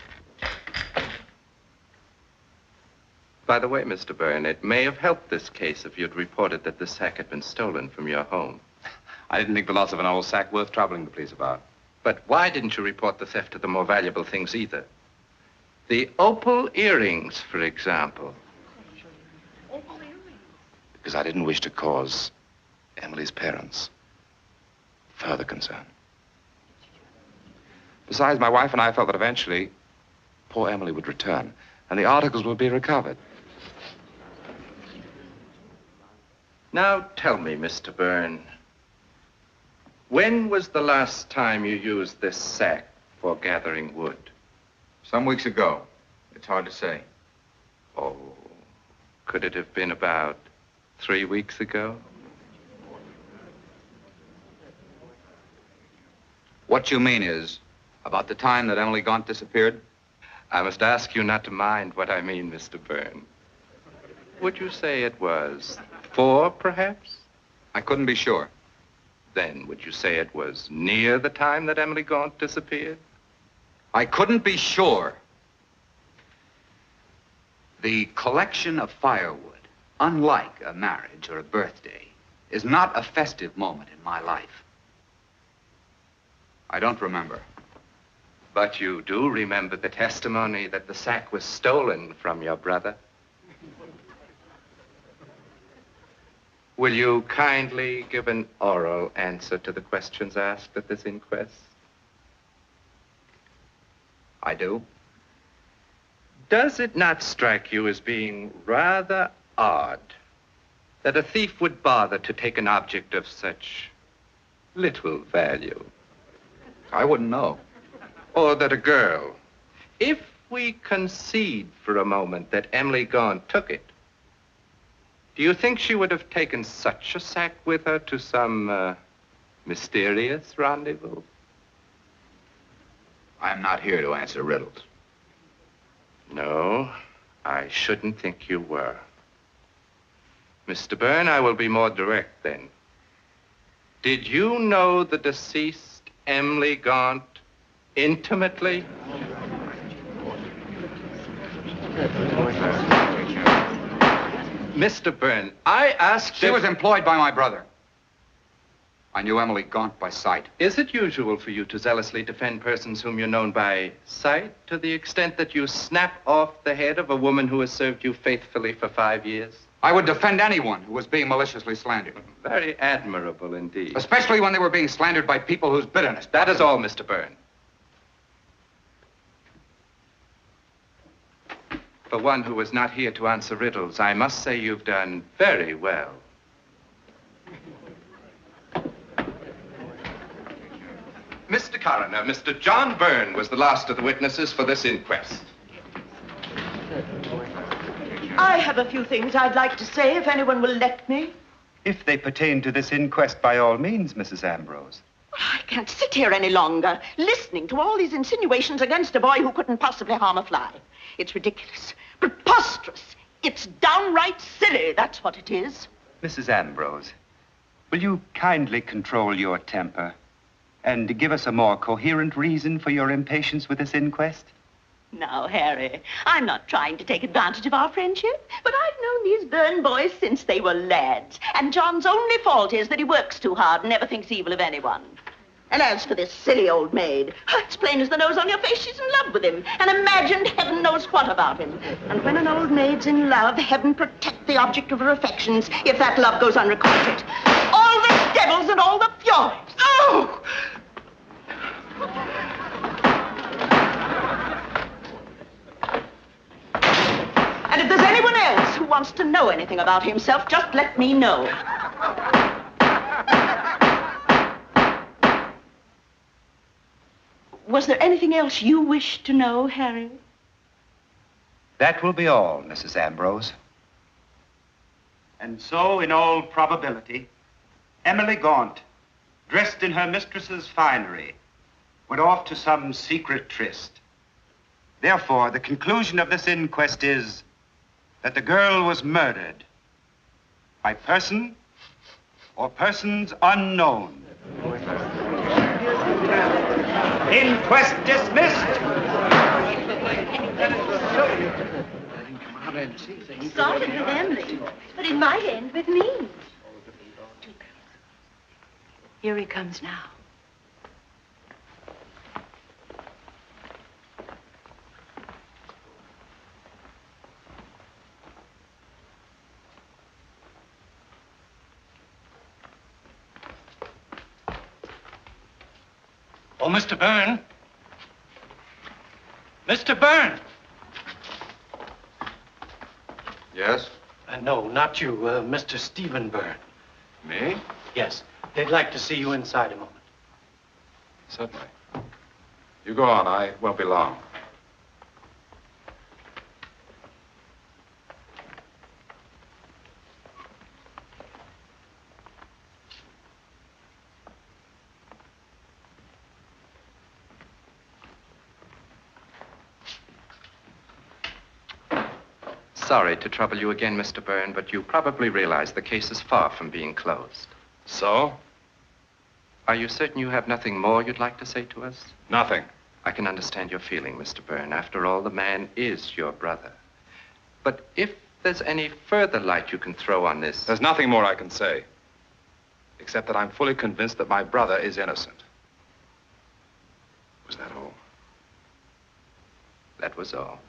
By the way, Mr. Byrne, it may have helped this case if you'd reported that the sack had been stolen from your home. I didn't think the loss of an old sack worth troubling the police about. But why didn't you report the theft of the more valuable things either? The opal earrings, for example. Because I didn't wish to cause Emily's parents further concern. Besides, my wife and I felt that eventually poor Emily would return and the articles would be recovered. Now tell me, Mr. Byrne, when was the last time you used this sack for gathering wood? Some weeks ago. It's hard to say. Oh, could it have been about 3 weeks ago? What you mean is, about the time that Emily Gaunt disappeared? I must ask you not to mind what I mean, Mr. Byrne. Would you say it was 4, perhaps? I couldn't be sure. Then would you say it was near the time that Emily Gaunt disappeared? I couldn't be sure. The collection of firewood, unlike a marriage or a birthday, is not a festive moment in my life. I don't remember. But you do remember the testimony that the sack was stolen from your brother? Will you kindly give an oral answer to the questions asked at this inquest? I do. Does it not strike you as being rather odd that a thief would bother to take an object of such little value? I wouldn't know. Or that a girl, if we concede for a moment that Emily Gaunt took it, do you think she would have taken such a sack with her to some mysterious rendezvous? I'm not here to answer riddles. No, I shouldn't think you were. Mr. Byrne, I will be more direct then. Did you know the deceased Emily Gaunt intimately? Mr. Byrne, I asked She was employed by my brother. I knew Emily Gaunt by sight. Is it usual for you to zealously defend persons whom you're known by sight to the extent that you snap off the head of a woman who has served you faithfully for 5 years? I would defend anyone who was being maliciously slandered. Very admirable indeed. Especially when they were being slandered by people whose bitterness... That is all, Mr. Byrne. For one who was not here to answer riddles, I must say you've done very well. Mr. Coroner, Mr. John Byrne was the last of the witnesses for this inquest. I have a few things I'd like to say, if anyone will let me. If they pertain to this inquest, by all means, Mrs. Ambrose. I can't sit here any longer, listening to all these insinuations against a boy who couldn't possibly harm a fly. It's ridiculous, preposterous. It's downright silly, that's what it is. Mrs. Ambrose, will you kindly control your temper and give us a more coherent reason for your impatience with this inquest? Now, Harry, I'm not trying to take advantage of our friendship, but I've known these Byrne boys since they were lads, and John's only fault is that he works too hard and never thinks evil of anyone. And as for this silly old maid, it's plain as the nose on your face she's in love with him, and imagined heaven knows what about him. And when an old maid's in love, heaven protect the object of her affections if that love goes unrequited. All the devils and all the furies. Oh! And if there's anyone else who wants to know anything about himself, just let me know. Was there anything else you wished to know, Harry? That will be all, Mrs. Ambrose. And so, in all probability, Emily Gaunt, dressed in her mistress's finery, went off to some secret tryst. Therefore, the conclusion of this inquest is that the girl was murdered by person or persons unknown. Inquest dismissed. It started with Emily, but it might end with me. Here he comes now. Oh, Mr. Byrne. Mr. Byrne. Yes? No, not you. Mr. Stephen Byrne. Me? Yes. They'd like to see you inside a moment. Certainly. You go on. I won't be long. Sorry to trouble you again, Mr. Byrne, but you probably realize the case is far from being closed. So? Are you certain you have nothing more you'd like to say to us? Nothing. I can understand your feeling, Mr. Byrne. After all, the man is your brother. But if there's any further light you can throw on this... There's nothing more I can say, except that I'm fully convinced that my brother is innocent. Was that all? That was all.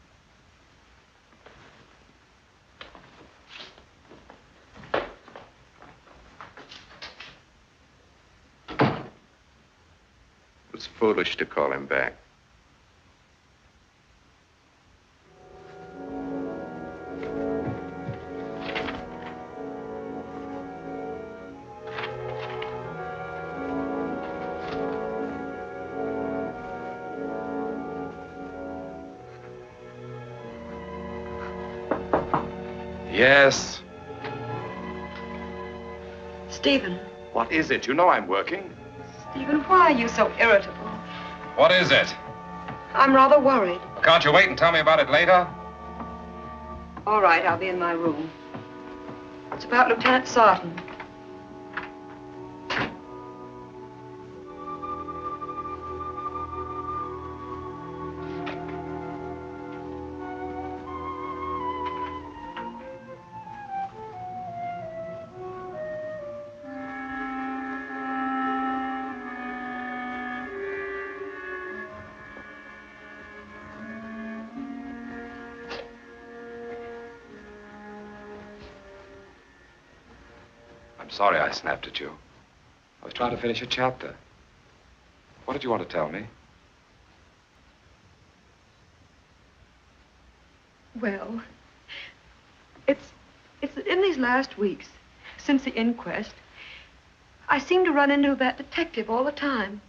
foolish to call him back. Yes. Stephen. What is it? You know I'm working. Stephen, why are you so irritable? What is it? I'm rather worried. Can't you wait and tell me about it later? All right, I'll be in my room. It's about Lieutenant Sarton. I'm sorry I snapped at you. I was trying to finish a chapter. What did you want to tell me? Well, it's in these last weeks, since the inquest, I seem to run into that detective all the time.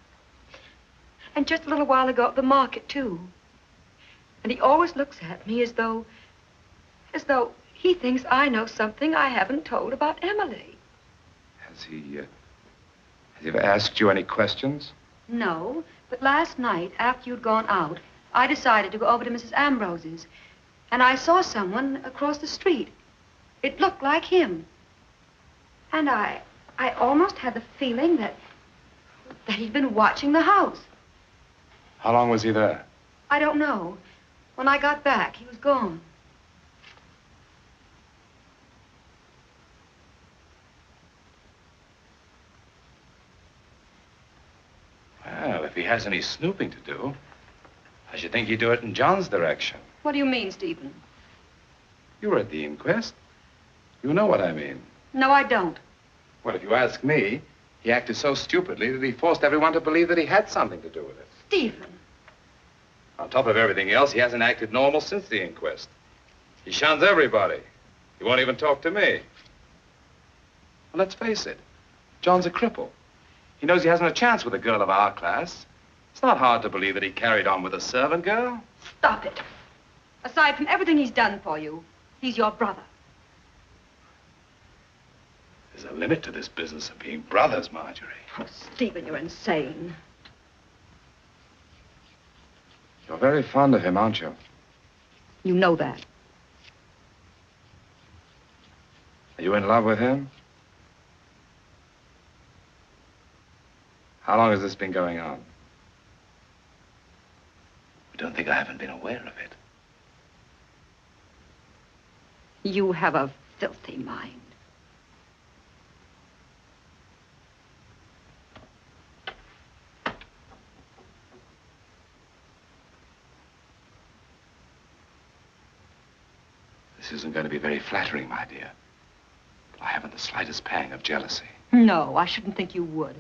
And just a little while ago at the market, too. And he always looks at me as though he thinks I know something I haven't told about Emily. Has he ever asked you any questions? No, but last night, after you'd gone out, I decided to go over to Mrs. Ambrose's. And I saw someone across the street. It looked like him. And I almost had the feeling that he'd been watching the house. How long was he there? I don't know. When I got back, he was gone. Well, if he has any snooping to do, I should think he'd do it in John's direction. What do you mean, Stephen? You were at the inquest. You know what I mean. No, I don't. Well, if you ask me, he acted so stupidly that he forced everyone to believe that he had something to do with it. Stephen. On top of everything else, he hasn't acted normal since the inquest. He shuns everybody. He won't even talk to me. Well, let's face it. John's a cripple. He knows he hasn't a chance with a girl of our class. It's not hard to believe that he carried on with a servant girl. Stop it. Aside from everything he's done for you, he's your brother. There's a limit to this business of being brothers, Marjorie. Oh, Stephen, you're insane. You're very fond of him, aren't you? You know that. Are you in love with him? How long has this been going on? You don't think I haven't been aware of it? You have a filthy mind. This isn't going to be very flattering, my dear. But I haven't the slightest pang of jealousy. No, I shouldn't think you would.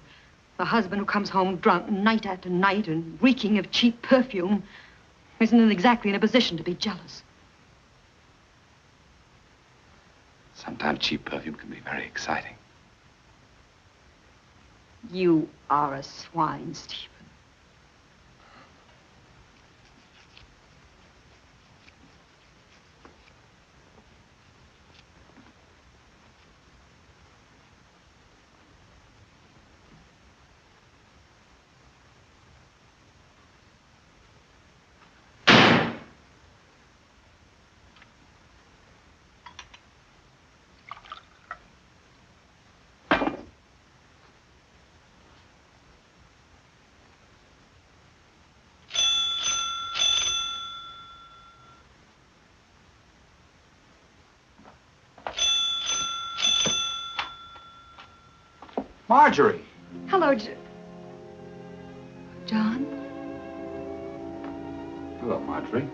A husband who comes home drunk night after night and reeking of cheap perfume isn't exactly in a position to be jealous. Sometimes cheap perfume can be very exciting. You are a swine, Stephen. Marjorie. Hello, John. Hello, Marjorie.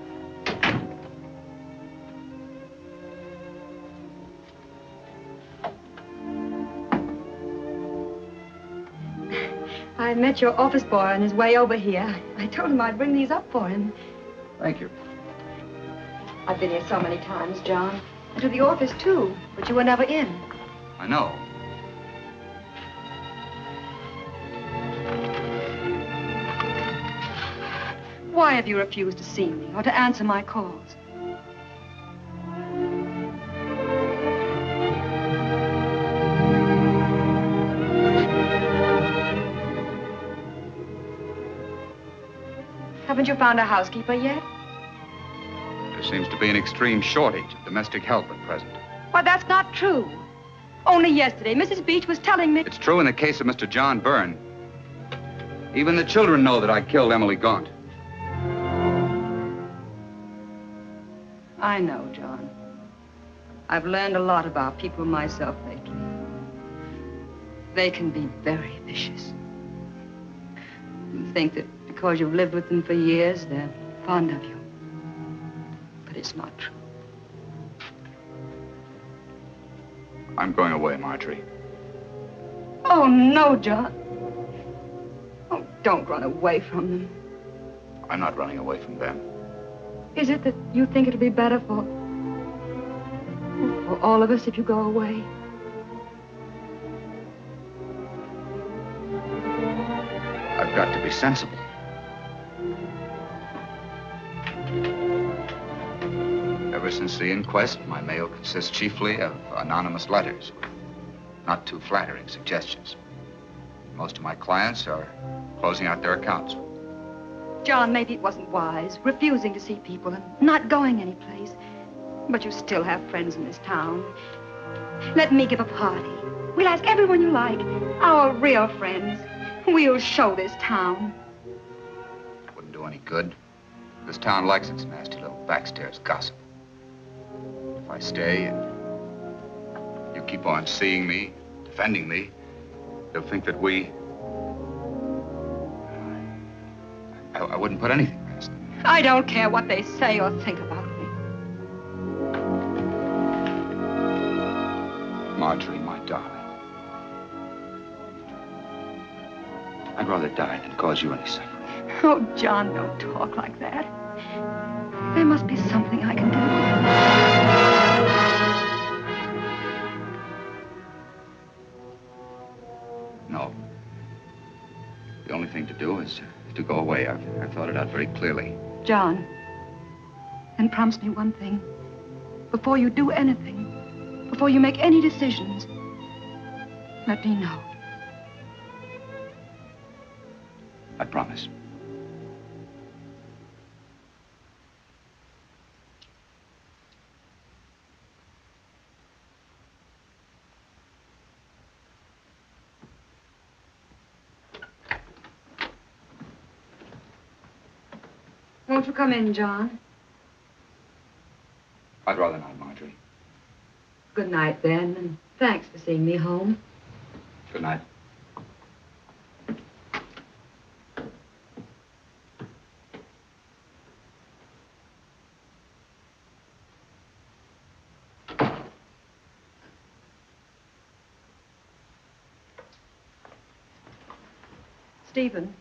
I met your office boy on his way over here. I told him I'd bring these up for him. Thank you. I've been here so many times, John. And to the office, too. But you were never in. I know. Why have you refused to see me or to answer my calls? Haven't you found a housekeeper yet? There seems to be an extreme shortage of domestic help at present. Why, that's not true. Only yesterday, Mrs. Beach was telling me... It's true in the case of Mr. John Byrne. Even the children know that I killed Emily Gaunt. I know, John. I've learned a lot about people myself lately. They can be very vicious. You think that because you've lived with them for years, they're fond of you. But it's not true. I'm going away, Marjorie. Oh, no, John. Oh, don't run away from them. I'm not running away from them. Is it that you think it'll be better for all of us if you go away? I've got to be sensible. Ever since the inquest, my mail consists chiefly of anonymous letters with not too flattering suggestions. Most of my clients are closing out their accounts. John, maybe it wasn't wise, refusing to see people and not going anyplace. But you still have friends in this town. Let me give a party. We'll ask everyone you like, our real friends. We'll show this town. Wouldn't do any good. This town likes its nasty little backstairs gossip. If I stay and you keep on seeing me, defending me, they'll think that I wouldn't put anything past them. I don't care what they say or think about me. Marjorie, my darling. I'd rather die than cause you any suffering. Oh, John, don't talk like that. There must be something I can do. No. The only thing to do is to go away. I've thought it out very clearly. John, then promise me one thing. Before you do anything, before you make any decisions, let me know. I promise. Won't you come in, John? I'd rather not, Marjorie. Good night, then, and thanks for seeing me home. Good night. Stephen,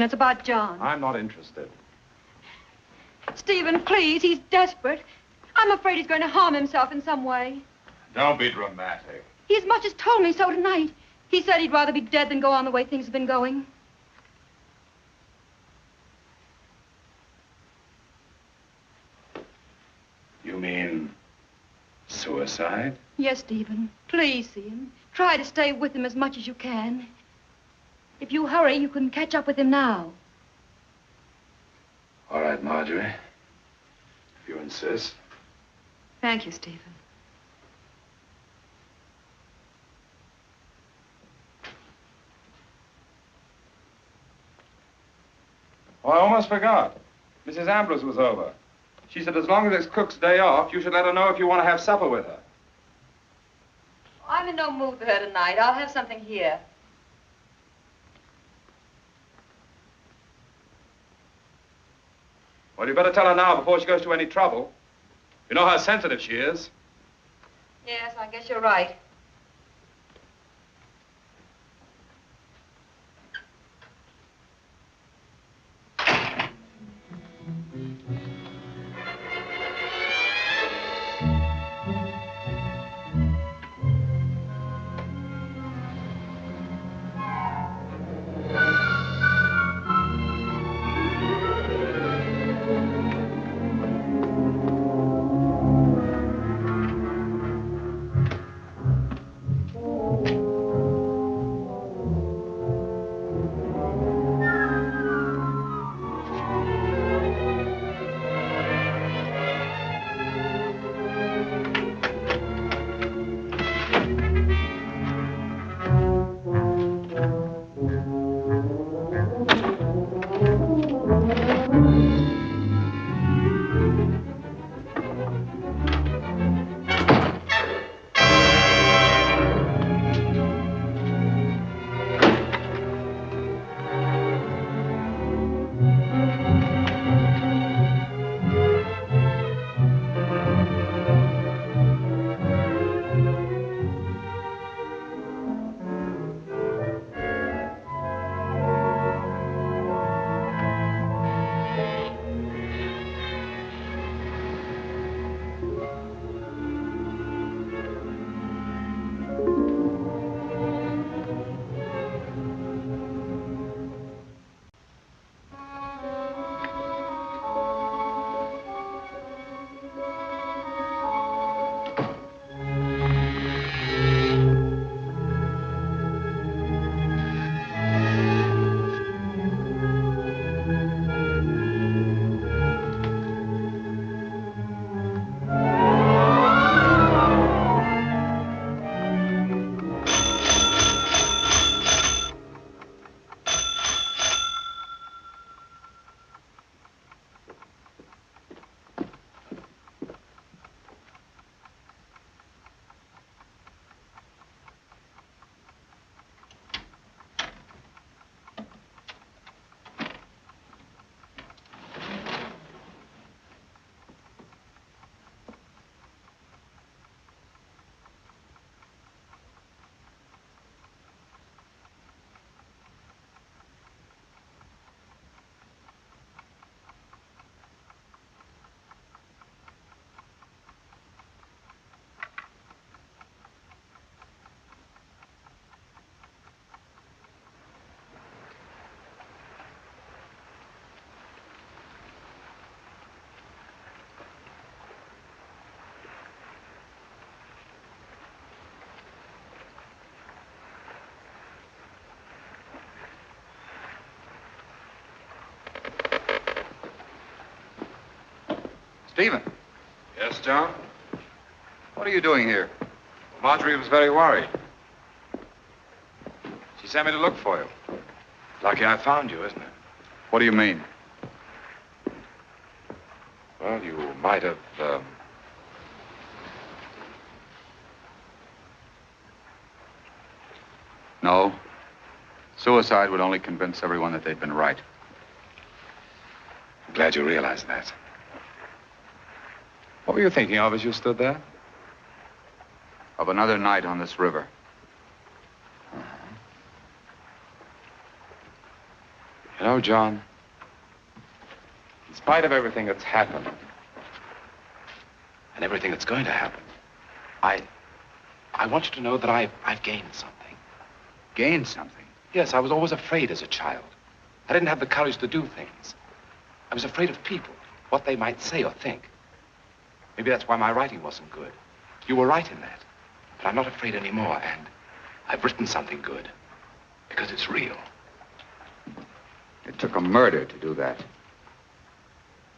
it's about John. I'm not interested. Stephen, please, he's desperate. I'm afraid he's going to harm himself in some way. Don't be dramatic. He as much as told me so tonight. He said he'd rather be dead than go on the way things have been going. You mean suicide? Yes, Stephen. Please see him. Try to stay with him as much as you can. If you hurry, you can catch up with him now. All right, Marjorie. If you insist. Thank you, Stephen. Oh, I almost forgot. Mrs. Ambrose was over. She said as long as it's Cook's day off, you should let her know if you want to have supper with her. I'm in no mood for her tonight. I'll have something here. Well, you better tell her now before she goes to any trouble. You know how sensitive she is. Yes, I guess you're right. Stephen, Yes, John? what are you doing here? Marjorie was very worried. She sent me to look for you. Lucky I found you, isn't it? What do you mean? Well, you might have, No. Suicide would only convince everyone that they'd been right. I'm glad you realized that. What were you thinking of as you stood there? Of another night on this river. You know, John, in spite of everything that's happened, and everything that's going to happen, I want you to know that I've gained something. Gained something? Yes, I was always afraid as a child. I didn't have the courage to do things. I was afraid of people, what they might say or think. Maybe that's why my writing wasn't good. You were right in that. But I'm not afraid anymore, and I've written something good. Because it's real. It took a murder to do that.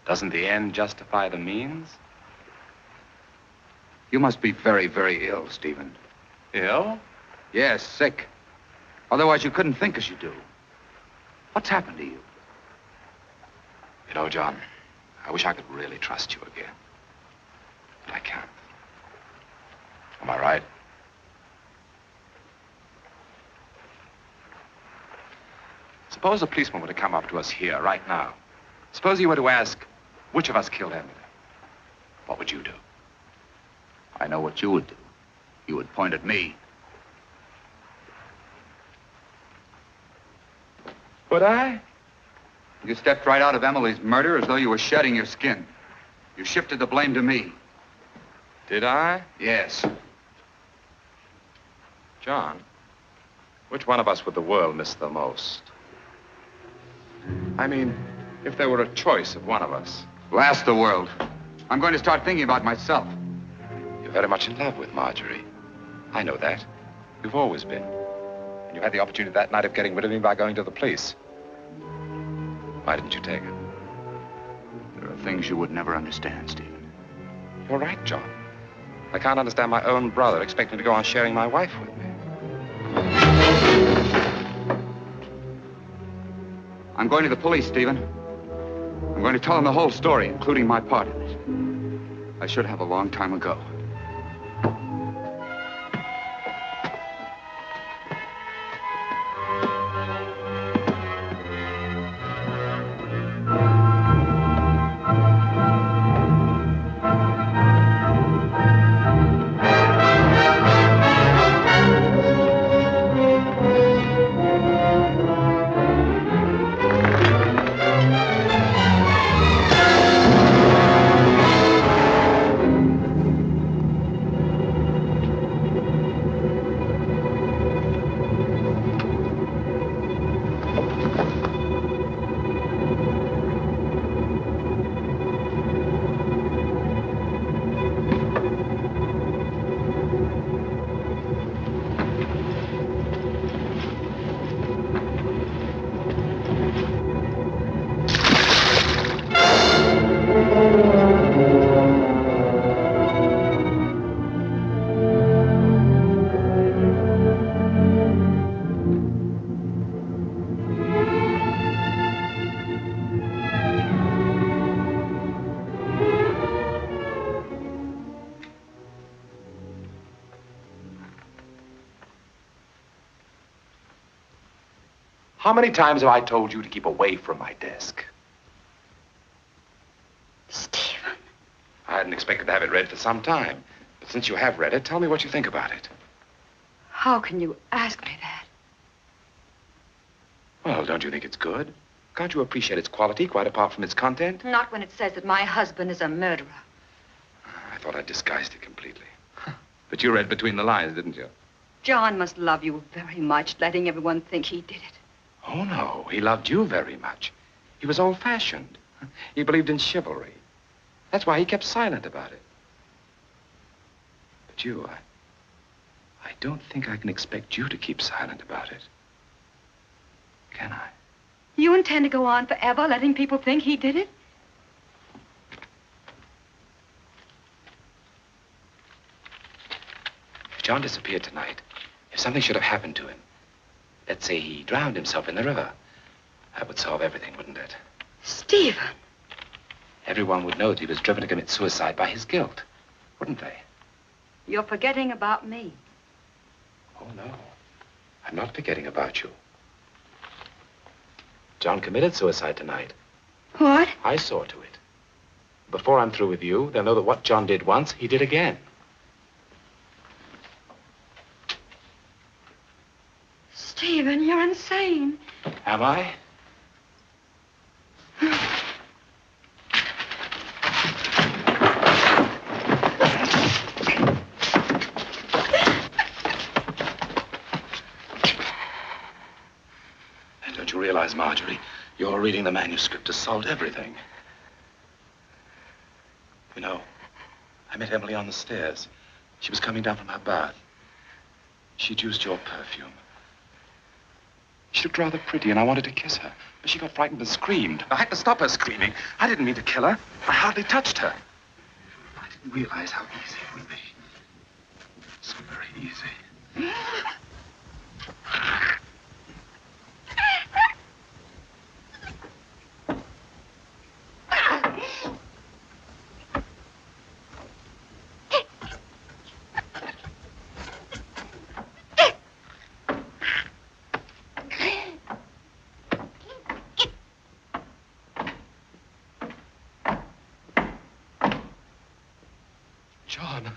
Doesn't the end justify the means? You must be very, very ill, Stephen. Ill? Yes, sick. Otherwise, you couldn't think as you do. What's happened to you? You know, John, I wish I could really trust you again. But I can't. Am I right? Suppose a policeman were to come up to us here, right now. Suppose he were to ask, which of us killed Emily? What would you do? I know what you would do. You would point at me. Would I? You stepped right out of Emily's murder as though you were shedding your skin. You shifted the blame to me. Did I? Yes. John, which one of us would the world miss the most? I mean, if there were a choice of one of us. Blast the world. I'm going to start thinking about myself. You're very much in love with Marjorie. I know that. You've always been. And you had the opportunity that night of getting rid of me by going to the police. Why didn't you take it? There are things you would never understand, Stephen. You're right, John. I can't understand my own brother expecting to go on sharing my wife with me. I'm going to the police, Stephen. I'm going to tell them the whole story, including my part in it. I should have a long time ago. How many times have I told you to keep away from my desk? Stephen. I hadn't expected to have it read for some time. But since you have read it, tell me what you think about it. How can you ask me that? Well, don't you think it's good? Can't you appreciate its quality quite apart from its content? Not when it says that my husband is a murderer. I thought I'd disguised it completely. But you read between the lines, didn't you? John must love you very much, letting everyone think he did it. Oh, no. He loved you very much. He was old-fashioned. He believed in chivalry. That's why he kept silent about it. But you, I don't think I can expect you to keep silent about it. Can I? You intend to go on forever letting people think he did it? John disappeared tonight, if something should have happened to him, let's say he drowned himself in the river, that would solve everything, wouldn't it? Stephen. Everyone would know that he was driven to commit suicide by his guilt, wouldn't they? You're forgetting about me. Oh, no. I'm not forgetting about you. John committed suicide tonight. What? I saw to it. Before I'm through with you, they'll know that what John did once, he did again. Stephen, you're insane. Am I? Don't you realize, Marjorie, you're reading the manuscript has solved everything. You know, I met Emily on the stairs. She was coming down from her bath. She'd used your perfume. She looked rather pretty, and I wanted to kiss her. But she got frightened and screamed. I had to stop her screaming. I didn't mean to kill her. I hardly touched her. I didn't realize how easy it would be. So very easy. John.